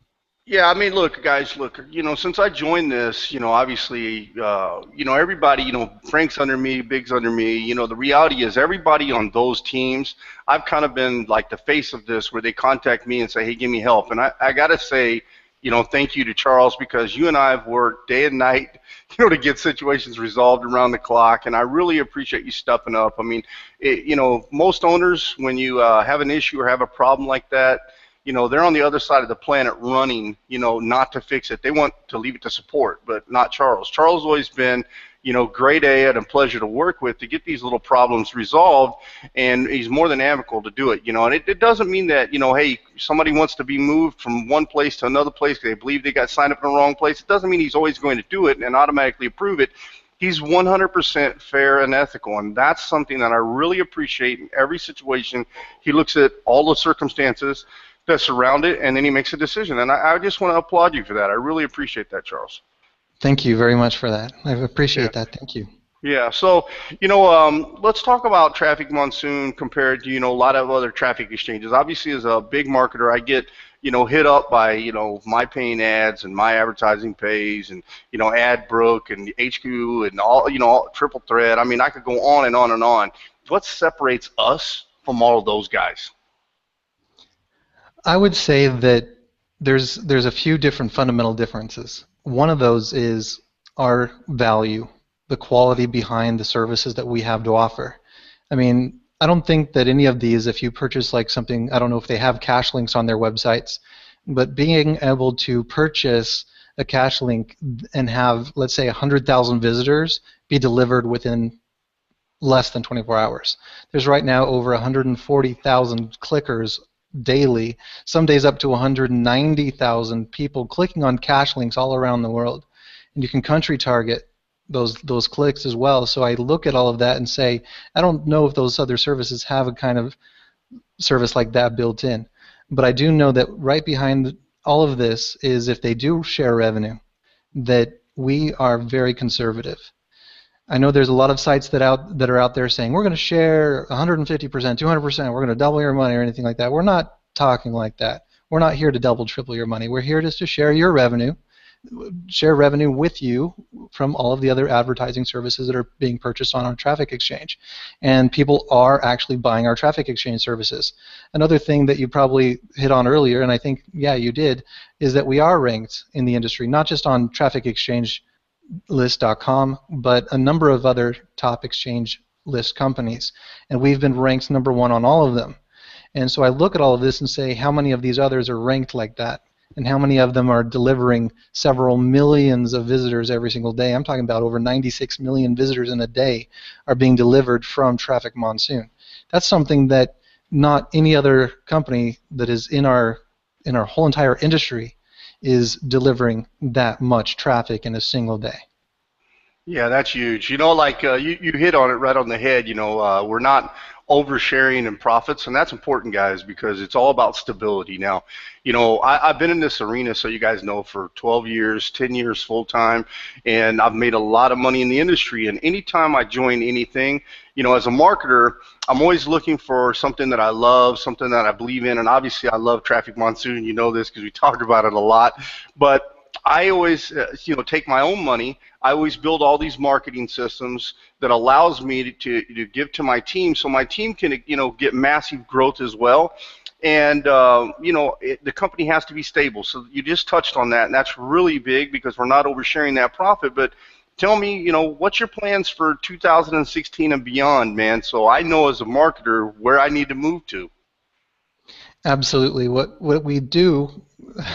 Yeah, I mean, look, guys, look, you know, since I joined this, you know, obviously, you know, everybody, you know, Frank's under me, Big's under me, you know, the reality is everybody on those teams, I've kind of been like the face of this, where they contact me and say, hey, give me help. And I got to say, you know, thank you to Charles, because you and I have worked day and night, you know, to get situations resolved around the clock, and I really appreciate you stepping up. I mean, you know, most owners, when you have an issue or have a problem like that, you know, they're on the other side of the planet running, you know, not to fix it. They want to leave it to support, but not Charles. Charles has always been, you know, great at and pleasure to work with to get these little problems resolved, and he's more than amicable to do it, you know. And it doesn't mean that, you know, hey, somebody wants to be moved from one place to another place because they believe they got signed up in the wrong place. It doesn't mean he's always going to do it and automatically approve it. He's 100% fair and ethical, and that's something that I really appreciate in every situation. He looks at all the circumstances that surround it, and then he makes a decision. And I just want to applaud you for that. I really appreciate that, Charles. Thank you very much for that. I appreciate that. Thank you. Yeah, so, you know, let's talk about Traffic Monsoon compared to, you know, a lot of other traffic exchanges. Obviously, as a big marketer, I get, you know, hit up by, you know, my paying ads and my advertising pays and, you know, AdBrook and HQ and all, you know, Triple Threat. I mean, I could go on and on and on. What separates us from all of those guys? I would say that there's a few different fundamental differences. One of those is our value, the quality behind the services that we have to offer. I mean, I don't think that any of these, if you purchase like something, I don't know if they have cash links on their websites, but being able to purchase a cache link and have, let's say, 100,000 visitors be delivered within less than 24 hours. There's right now over 140,000 clickers daily, some days up to 190,000 people clicking on cache links all around the world. And you can country target those clicks as well. So I look at all of that and say, I don't know if those other services have a kind of service like that built in. But I do know that right behind all of this is, if they do share revenue, that we are very conservative. I know there's a lot of sites that are out there saying we're going to share 150%, 200%, we're going to double your money or anything like that. We're not talking like that. We're not here to double, triple your money. We're here just to share your revenue, share revenue with you from all of the other advertising services that are being purchased on our traffic exchange. And people are actually buying our traffic exchange services. Another thing that you probably hit on earlier, and I think, yeah, you did, is that we are ranked in the industry, not just on traffic exchange list.com, but a number of other top exchange list companies, and we've been ranked #1 on all of them. And so I look at all of this and say, how many of these others are ranked like that, and how many of them are delivering several millions of visitors every single day? I'm talking about over 96 million visitors in a day are being delivered from Traffic Monsoon. That's something that not any other company that is in our whole entire industry is delivering that much traffic in a single day. Yeah, that's huge. You know, like you hit on it right on the head. You know, we're not oversharing in profits, and that's important, guys, because it's all about stability. Now, you know, I've been in this arena, so you guys know, for 12 years, 10 years full time, and I've made a lot of money in the industry. And anytime I join anything, you know, as a marketer, I'm always looking for something that I love, something that I believe in, and obviously I love Traffic Monsoon. You know this because we talk about it a lot. But I always, you know, take my own money. I always build all these marketing systems that allows me to give to my team, so my team can, you know, get massive growth as well. And you know, the company has to be stable. So you just touched on that, and that's really big because we're not oversharing that profit. But tell me, you know, what's your plans for 2016 and beyond, man? So I know as a marketer where I need to move to. Absolutely. What we do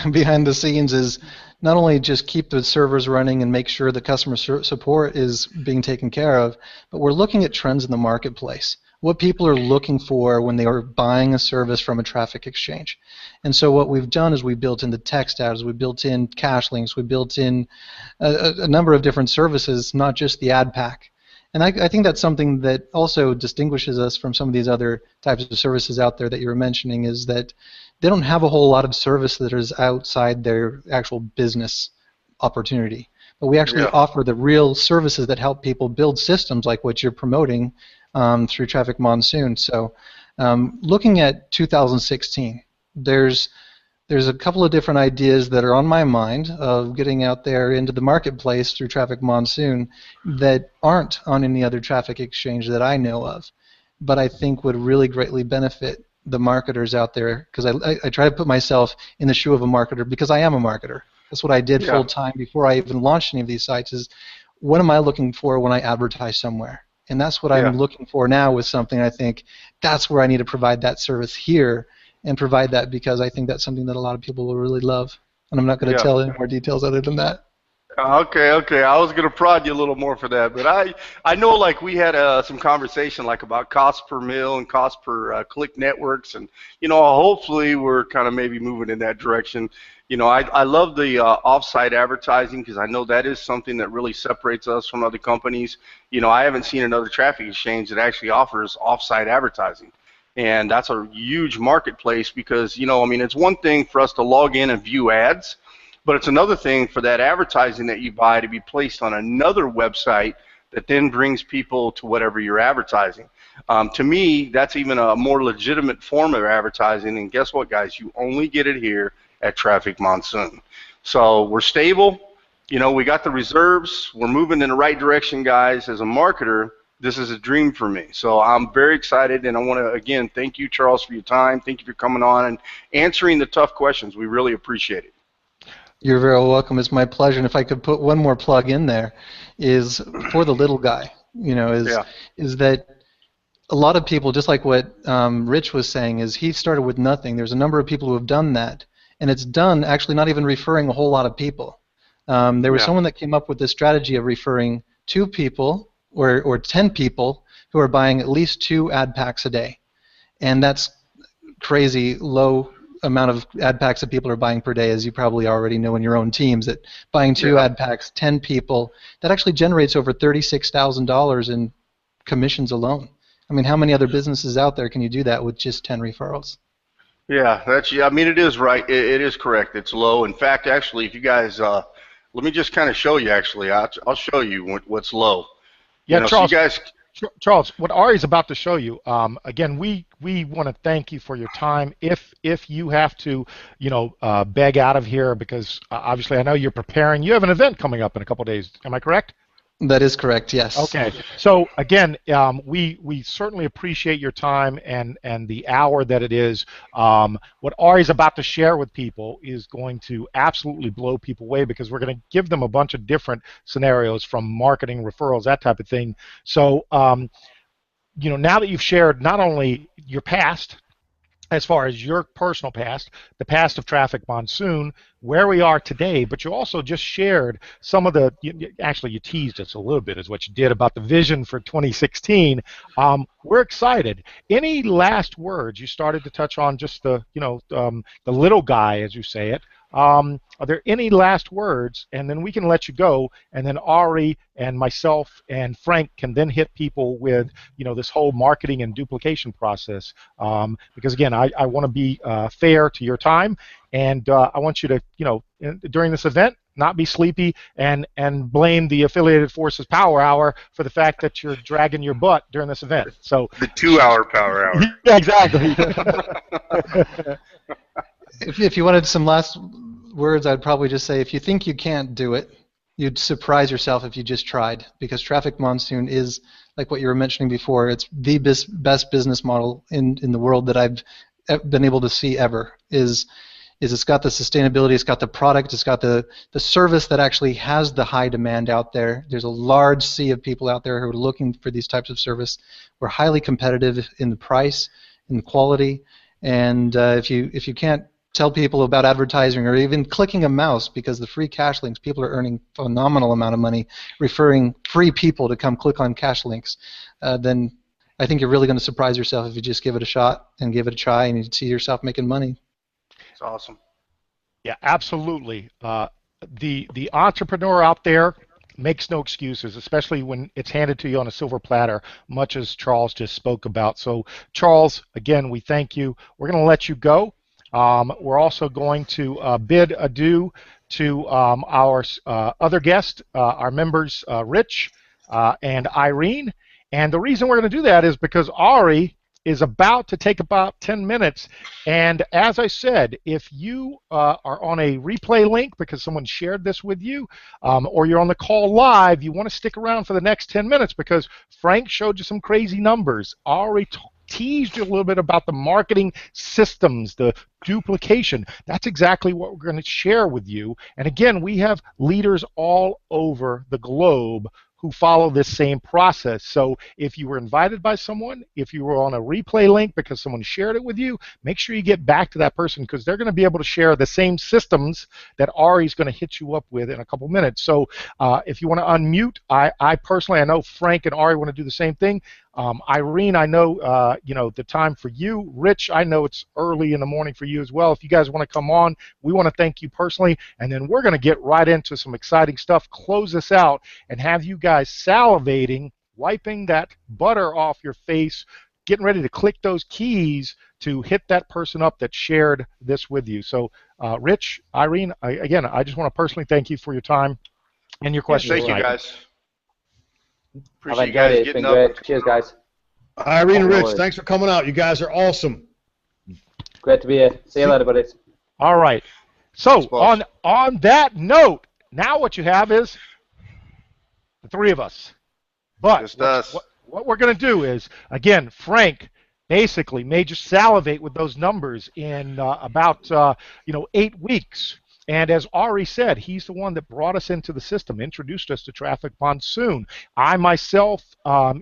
behind the scenes is not only just keep the servers running and make sure the customer support is being taken care of, but we're looking at trends in the marketplace, what people are looking for when they are buying a service from a traffic exchange. And so what we've done is we built in the text ads, we built in cache links, we built in a number of different services, not just the ad pack. And I think that's something that also distinguishes us from some of these other types of services out there that you were mentioning, is that they don't have a whole lot of service that is outside their actual business opportunity. But we actually offer the real services that help people build systems like what you're promoting through Traffic Monsoon. So looking at 2016, there's a couple of different ideas that are on my mind of getting out there into the marketplace through Traffic Monsoon that aren't on any other traffic exchange that I know of, but I think would really greatly benefit the marketers out there, because I try to put myself in the shoe of a marketer, because I am a marketer. That's what I did full time before I even launched any of these sites, is what am I looking for when I advertise somewhere? And that's what I'm looking for now with something. I think that's where I need to provide that service here, and provide that because I think that's something that a lot of people will really love. And I'm not going to tell any more details other than that. Okay. I was gonna prod you a little more for that, but I know, like, we had some conversation like about cost per mil and cost per click networks, and you know, hopefully we're kind of maybe moving in that direction. You know, I love the off-site advertising, because I know that is something that really separates us from other companies. You know, I haven't seen another traffic exchange that actually offers off-site advertising. And that's a huge marketplace, because, you know, I mean, it's one thing for us to log in and view ads, but it's another thing for that advertising that you buy to be placed on another website that then brings people to whatever you're advertising. To me, that's even a more legitimate form of advertising, and guess what, guys? You only get it here at Traffic Monsoon. So we're stable. You know, we got the reserves. We're moving in the right direction, guys. As a marketer, this is a dream for me. So I'm very excited, and I want to, again, thank you, Charles, for your time. Thank you for coming on and answering the tough questions. We really appreciate it. You're very welcome. It's my pleasure. And if I could put one more plug in there, is for the little guy, you know, is that a lot of people, just like what Rich was saying, is he started with nothing. There's a number of people who have done that, and it's done actually not even referring a whole lot of people. There was someone that came up with this strategy of referring 2 people or 10 people who are buying at least 2 ad packs a day, and that's crazy low amount of ad packs that people are buying per day, as you probably already know in your own teams, that buying 2 ad packs, 10 people, that actually generates over $36,000 in commissions alone. I mean, how many other businesses out there can you do that with just 10 referrals? Yeah, I mean, it is right. It is correct. It's low. In fact, actually, if you guys, let me just kind of show you, actually. I'll show you what's low. Yeah, Charles. So you guys, Charles, what Ari's about to show you, again, we want to thank you for your time. If you have to, beg out of here, because obviously I know you're preparing. You have an event coming up in a couple of days. Am I correct? That is correct, yes. Okay. So again, we certainly appreciate your time and the hour that it is. What Ari's about to share with people is going to absolutely blow people away, because we're going to give them a bunch of different scenarios, from marketing, referrals, that type of thing. So now that you've shared not only your past, as far as your personal past, the past of Traffic Monsoon, where we are today, but you also just shared some of the, actually you teased us a little bit is what you did about the vision for 2016. We're excited. Any last words? You started to touch on just the little guy, as you say it. Are there any last words? And then we can let you go, and then Ari and myself and Frank can then hit people with this whole marketing and duplication process. Because again, I want to be fair to your time, and I want you to during this event not be sleepy and blame the Affiliated Forces Power Hour for the fact that you're dragging your butt during this event. So the 2-hour Power Hour. Yeah, exactly. If you wanted some last words, I'd probably just say, if you think you can't do it, you'd surprise yourself if you just tried, because Traffic Monsoon is, like what you were mentioning before, it's the best business model in the world that I've been able to see ever. Is it's got the sustainability, it's got the product, it's got the service that actually has the high demand out there. There's a large sea of people out there who are looking for these types of service. We're highly competitive in the price, in the quality, and if you can't tell people about advertising or even clicking a mouse, because the free cash links, people are earning a phenomenal amount of money referring free people to come click on cash links, then I think you're really going to surprise yourself if you just give it a shot and give it a try, and you see yourself making money. It's awesome. Yeah, absolutely. The entrepreneur out there makes no excuses, especially when it's handed to you on a silver platter, much as Charles just spoke about. So, Charles, again, we thank you. We're going to let you go. We're also going to bid adieu to our other guests, our members, Rich and Irene. And the reason we're going to do that is because Ari is about to take about 10 minutes. And as I said, if you are on a replay link because someone shared this with you, or you're on the call live, you want to stick around for the next 10 minutes, because Frank showed you some crazy numbers. Ari teased you a little bit about the marketing systems, the duplication. That's exactly what we're going to share with you. And again, we have leaders all over the globe who follow this same process. So if you were invited by someone, if you were on a replay link because someone shared it with you, make sure you get back to that person, because they're going to be able to share the same systems that Ari's going to hit you up with in a couple minutes. So if you want to unmute, I personally, I know Frank and Ari want to do the same thing. Irene, I know the time for you. Rich, I know it's early in the morning for you as well. If you guys want to come on, we want to thank you personally, and then we're going to get right into some exciting stuff, close this out, and have you guys salivating, wiping that butter off your face, getting ready to click those keys to hit that person up that shared this with you. So, Rich, Irene, again, I just want to personally thank you for your time and your questions. Thank you, guys. Appreciate you guys getting up. Great. Cheers, guys. Irene and Rich, thanks for coming out. You guys are awesome. Great to be here. See you later, buddies. All right. So on that note, now what you have is the three of us. But what we're going to do is, again, Frank basically made you salivate with those numbers in about 8 weeks. And as Ari said, he's the one that brought us into the system, introduced us to Traffic Monsoon. I myself,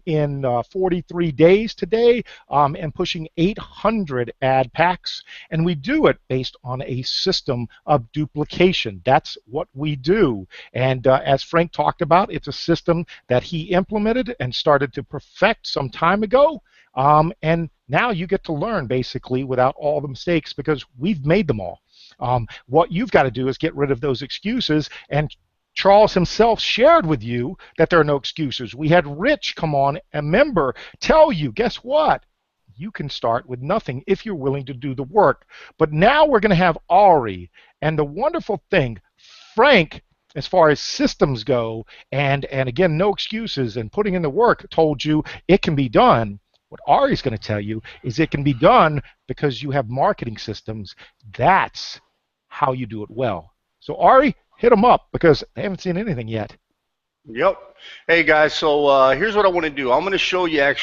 in 43 days today, am pushing 800 ad packs, and we do it based on a system of duplication. That's what we do. And as Frank talked about, it's a system that he implemented and started to perfect some time ago. And now you get to learn basically without all the mistakes because we've made them all. What you've got to do is get rid of those excuses, and Charles himself shared with you that there are no excuses. We had Rich come on, a member, tell you, guess what? You can start with nothing if you're willing to do the work. But now we're going to have Ari, and the wonderful thing, Frank, as far as systems go, and again, no excuses, and putting in the work, told you it can be done. What Ari's going to tell you is it can be done because you have marketing systems. That's how you do it well. So Ari, hit them up because I haven't seen anything yet. Yep. Hey guys, so here's what I want to do. I'm going to show you I'm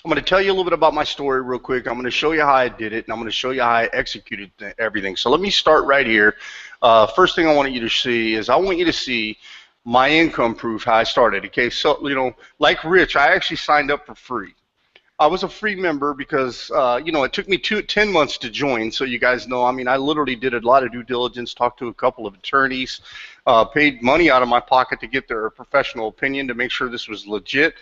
going to tell you a little bit about my story real quick. I'm going to show you how I did it, and I'm going to show you how I executed everything. So let me start right here. First thing I want you to see is I want you to see my income proof, how I started. Okay, so, like Rich, I actually signed up for free. I was a free member because, it took me 10 months to join, so you guys know, I literally did a lot of due diligence, talked to a couple of attorneys, paid money out of my pocket to get their professional opinion to make sure this was legit.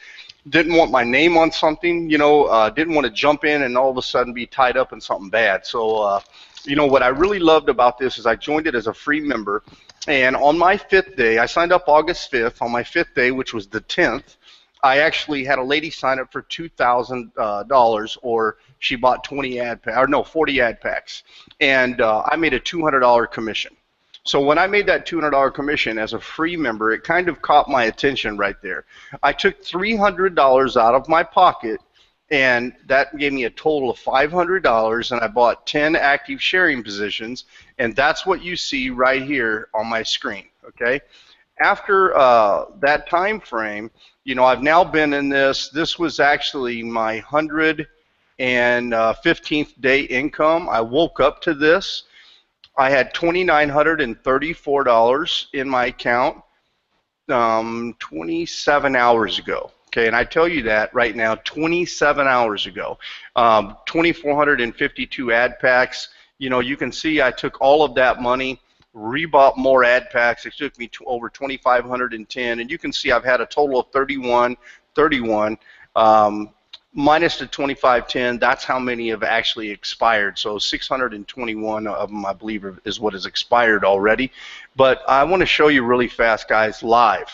Didn't want my name on something, didn't want to jump in and all of a sudden be tied up in something bad. So, what I really loved about this is I joined it as a free member, and on my 5th day, I signed up August 5th, on my 5th day, which was the 10th, I actually had a lady sign up for $2,000, or she bought 40 ad packs, and I made a $200 commission. So when I made that $200 commission as a free member, it kind of caught my attention right there. I took $300 out of my pocket, and that gave me a total of $500, and I bought 10 active sharing positions, and that's what you see right here on my screen. Okay. After that time frame, I've now been in this. This was actually my 115th day income. I woke up to this. I had $2,934 in my account 27 hours ago. Okay, and I tell you that right now, 27 hours ago. 2,452 ad packs. You can see I took all of that money, rebought more ad packs. It took me over 2,510, and you can see I've had a total of 31 minus the 2,510. That's how many have actually expired. So 621 of them, I believe, is what has expired already. But I want to show you really fast, guys, live.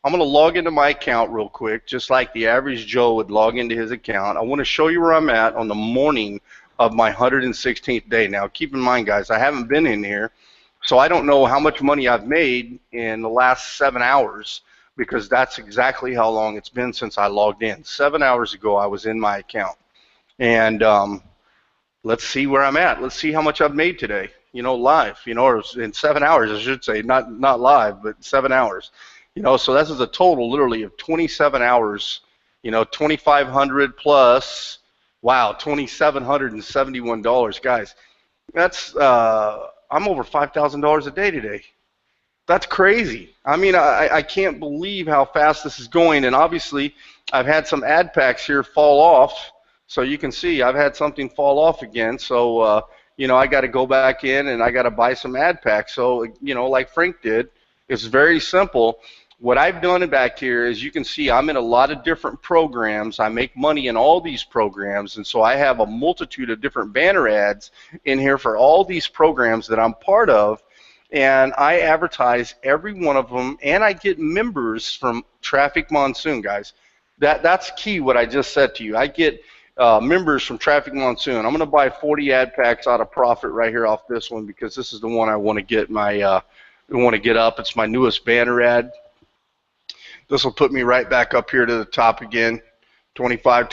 I'm going to log into my account real quick, just like the average Joe would log into his account. I want to show you where I'm at on the morning of my 116th day. Now, keep in mind, guys, I haven't been in here, so I don't know how much money I've made in the last 7 hours, because that's exactly how long it's been since I logged in. 7 hours ago, I was in my account. And let's see where I'm at. Let's see how much I've made today, live, or in 7 hours, I should say, not live, but 7 hours. So this is a total literally of 27 hours, 2,500 plus, wow, $2,771, guys. That's, I'm over $5,000 a day today. That's crazy. I can't believe how fast this is going, and obviously I've had some ad packs here fall off, so you can see I've had something fall off again, so, I got to go back in and I got to buy some ad packs. So, like Frank did, it's very simple. What I've done back here is, you can see I'm in a lot of different programs. I make money in all these programs, and so I have a multitude of different banner ads in here for all these programs that I'm part of, and I advertise every one of them, and I get members from Traffic Monsoon, guys. That's key, what I just said to you. I get members from Traffic Monsoon. I'm going to buy 40 ad packs out of profit right here off this one, because this is the one I want to get up. It's my newest banner ad. This will put me right back up here to the top again, 25,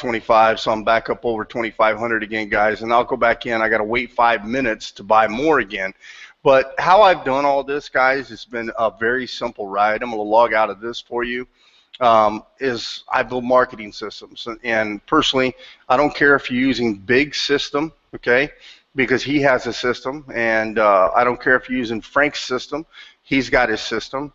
so I'm back up over 2,500 again, guys, and I'll go back in. I got to wait 5 minutes to buy more again. But how I've done all this, guys, it's been a very simple ride. I'm going to log out of this for you. Is I build marketing systems, and personally, I don't care if you're using big system, okay? because he has a system, and I don't care if you're using Frank's system, he's got his system,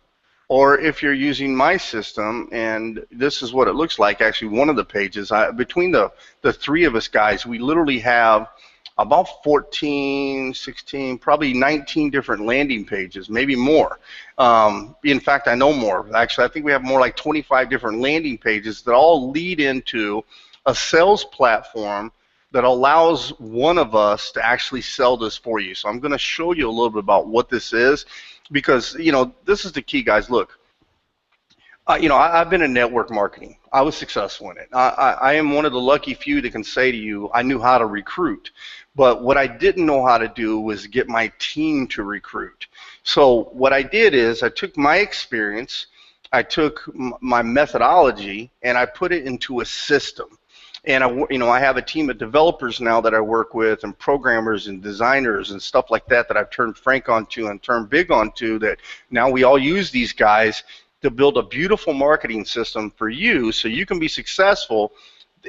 or if you're using my system, and this is what it looks like. Actually, one of the pages, between the three of us guys, we literally have about 14, 16, probably 19 different landing pages, maybe more. In fact, I know more. Actually, I think we have more like 25 different landing pages that all lead into a sales platform that allows one of us to actually sell this for you. So I'm going to show you a little bit about what this is, because, you know, this is the key, guys. Look, you know, I've been in network marketing. I was successful in it. I am one of the lucky few that can say to you, I knew how to recruit. But what I didn't know how to do was get my team to recruit. So what I did is I took my experience, I took my methodology, and I put it into a system. And I have a team of developers now that I work with, and programmers and designers and stuff like that I've turned Frank onto and turned Big onto, that now we all use these guys to build a beautiful marketing system for you so you can be successful,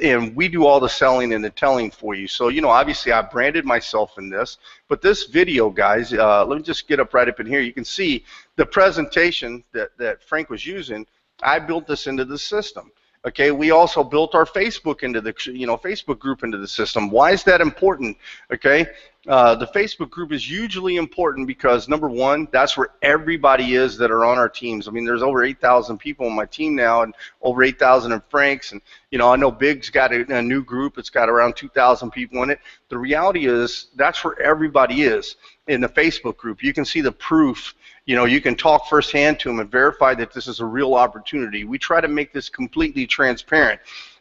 and we do all the selling and the telling for you. So, you know, obviously I branded myself in this, but this video, guys, let me just get up right up in here. You can see the presentation that Frank was using. I built this into the system. Okay, we also built our Facebook into the, Facebook group into the system. Why is that important? Okay, the Facebook group is hugely important because, number one, that's where everybody is that are on our teams. I mean, there's over 8,000 people on my team now, and over 8,000 in Frank's. And, you know, I know Big's got a new group. It's got around 2,000 people in it. The reality is that's where everybody is in the Facebook group. You can see the proof. You know, you can talk firsthand to them and verify that this is a real opportunity. We try to make this completely transparent.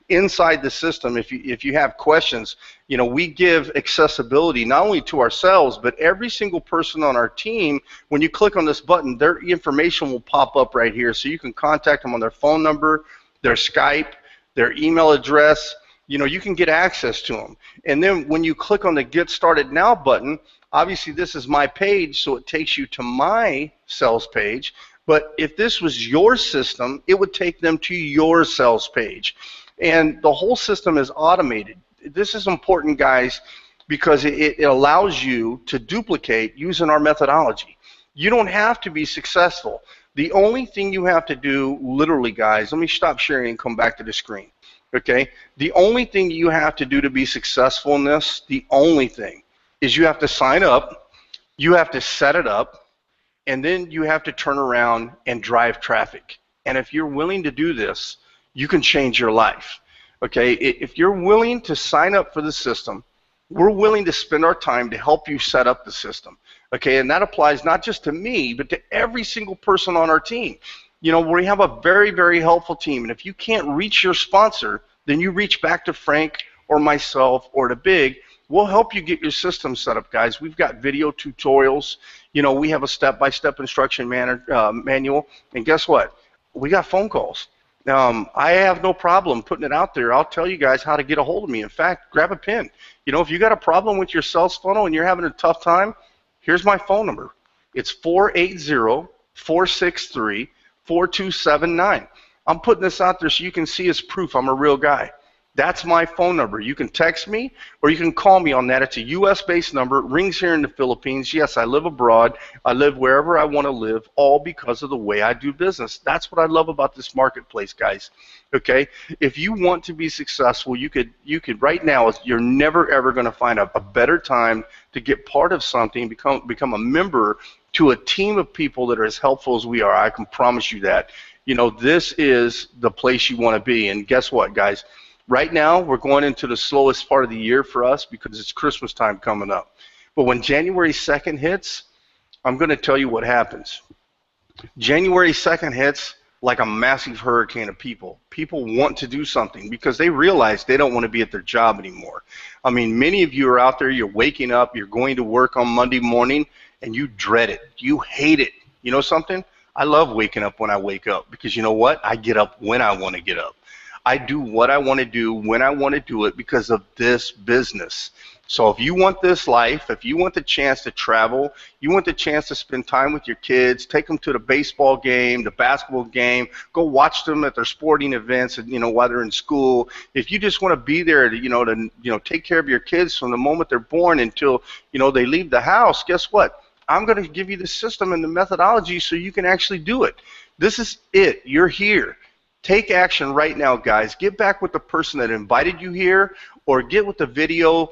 Inside the system, if you have questions, you know, we give accessibility not only to ourselves, but every single person on our team. When you click on this button, their information will pop up right here, so you can contact them on their phone number, their Skype, their email address. You know, you can get access to them. And then when you click on the Get Started Now button, obviously this is my page, so it takes you to my sales page. But if this was your system, it would take them to your sales page. And the whole system is automated. This is important, guys, because it allows you to duplicate using our methodology. You don't have to be successful. The only thing you have to do, literally, guys, let me stop sharing and come back to the screen. Okay? The only thing you have to do to be successful in this, the only thing, is you have to sign up, you have to set it up, and then you have to turn around and drive traffic. And if you're willing to do this, you can change your life. Okay, if you're willing to sign up for the system, we're willing to spend our time to help you set up the system. Okay, and that applies not just to me, but to every single person on our team. You know, we have a very, very helpful team, and if you can't reach your sponsor, then you reach back to Frank or myself or to Big. We'll help you get your system set up, guys. We've got video tutorials. You know, we have a step-by-step instruction manual, and guess what? We got phone calls. I have no problem putting it out there. I'll tell you guys how to get a hold of me. In fact, grab a pen. You know, if you got a problem with your sales funnel and you're having a tough time, here's my phone number. It's 480-463-4279. I'm putting this out there so you can see as proof I'm a real guy. That's my phone number. You can text me or you can call me on that. It's a U.S.-based number. It rings here in the Philippines. Yes, I live abroad. I live wherever I want to live, all because of the way I do business. That's what I love about this marketplace, guys. Okay? If you want to be successful, you could right now, you're never, ever going to find a better time to get part of something, become a member to a team of people that are as helpful as we are. I can promise you that. You know, this is the place you want to be. And guess what, guys? Right now, we're going into the slowest part of the year for us because it's Christmas time coming up. But when January 2nd hits, I'm going to tell you what happens. January 2nd hits like a massive hurricane of people. People want to do something because they realize they don't want to be at their job anymore. I mean, many of you are out there, you're waking up, you're going to work on Monday morning, and you dread it. You hate it. You know something? I love waking up when I wake up because you know what? I get up when I want to get up. I do what I want to do when I want to do it because of this business. So if you want this life, if you want the chance to travel, you want the chance to spend time with your kids, take them to the baseball game, the basketball game, go watch them at their sporting events, and, while they're in school. If you just want to be there to take care of your kids from the moment they're born until, they leave the house, guess what? I'm going to give you the system and the methodology so you can actually do it. This is it. You're here. Take action right now, guys. Get back with the person that invited you here, or get with the video,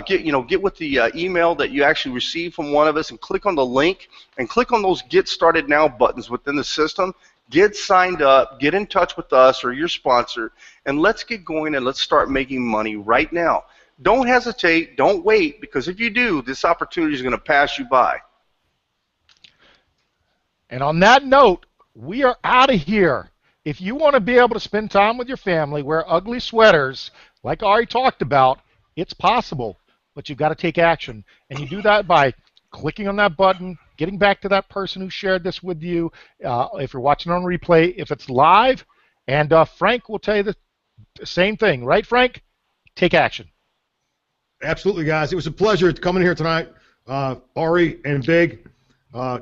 get with the email that you actually received from one of us, and click on the link and click on those Get Started Now buttons within the system. Get signed up, get in touch with us or your sponsor, and let's get going and let's start making money right now. Don't hesitate, don't wait, because if you do, this opportunity is going to pass you by. And on that note, we are out of here. If you want to be able to spend time with your family, wear ugly sweaters, like Ari talked about, it's possible, but you've got to take action. And you do that by clicking on that button, getting back to that person who shared this with you. If you're watching on replay, if it's live, and Frank will tell you the same thing. Right, Frank? Take action. Absolutely, guys. It was a pleasure coming here tonight. Ari and Big,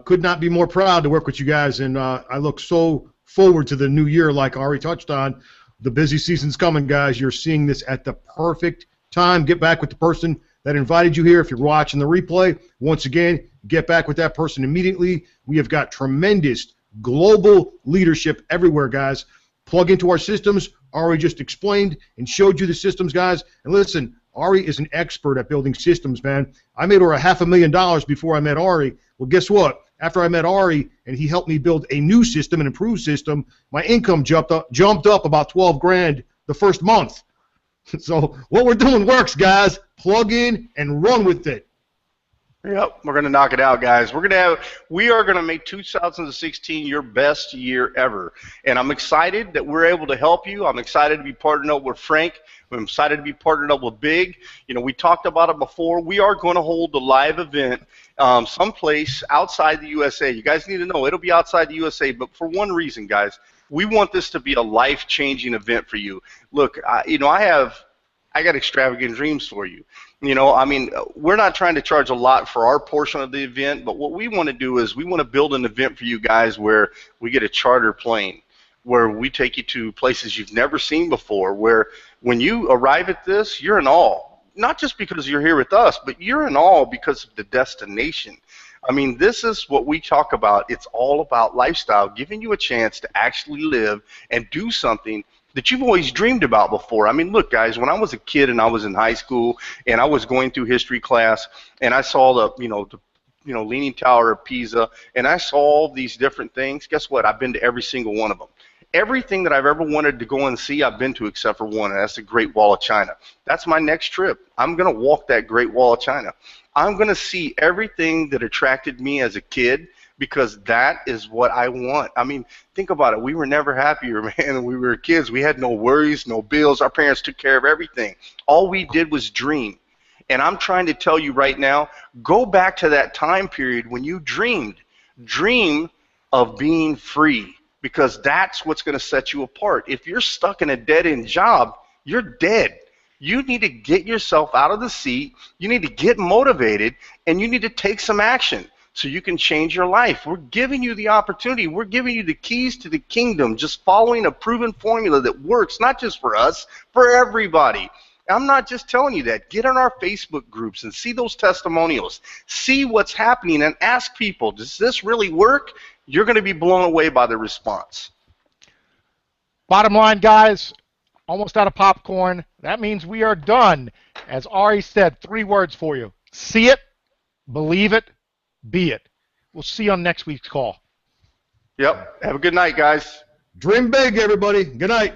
could not be more proud to work with you guys, and I look so forward to the new year, like Ari touched on. The busy season's coming, guys. You're seeing this at the perfect time. Get back with the person that invited you here. If you're watching the replay, once again, get back with that person immediately. We have got tremendous global leadership everywhere, guys. Plug into our systems. Ari just explained and showed you the systems, guys. And listen, Ari is an expert at building systems, man. I made over $500,000 before I met Ari. Well, guess what? After I met Ari and he helped me build a new system, an improved system, my income jumped up about 12 grand the first month. So what we're doing works, guys. Plug in and run with it. Yep, we're going to knock it out, guys. We are going to make 2016 your best year ever. And I'm excited that we're able to help you. I'm excited to be partnered up with Frank. I'm excited to be partnered up with Big. We talked about it before. We are going to hold a live event someplace outside the USA. You guys need to know it'll be outside the USA, but for one reason, guys. We want this to be a life-changing event for you. Look, I got extravagant dreams for you. We're not trying to charge a lot for our portion of the event, but what we want to do is we want to build an event for you guys where we get a charter plane, where we take you to places you've never seen before, where when you arrive at this, you're in awe. Not just because you're here with us, but you're in awe because of the destination. This is what we talk about. It's all about lifestyle, giving you a chance to actually live and do something that you've always dreamed about before. Look, guys, when I was a kid and I was in high school and I was going through history class and I saw the Leaning Tower of Pisa and I saw all these different things, guess what? I've been to every single one of them. Everything that I've ever wanted to go and see, I've been to except for one, and that's the Great Wall of China. That's my next trip. I'm going to walk that Great Wall of China. I'm going to see everything that attracted me as a kid, because that is what I want. Think about it. We were never happier, man, when we were kids. We had no worries, no bills. Our parents took care of everything. All we did was dream. And I'm trying to tell you right now, go back to that time period when you dreamed. Dream of being free, because that's what's going to set you apart. If you're stuck in a dead-end job, you're dead. You need to get yourself out of the seat. You need to get motivated, and you need to take some action so you can change your life. We're giving you the opportunity. We're giving you the keys to the kingdom, just following a proven formula that works, not just for us, for everybody. I'm not just telling you that. Get on our Facebook groups and see those testimonials. See what's happening and ask people, does this really work? You're going to be blown away by the response. Bottom line, guys, almost out of popcorn. That means we are done. As Ari said, 3 words for you. See it, believe it, be it. We'll see you on next week's call. Yep. Have a good night, guys. Dream big, everybody. Good night.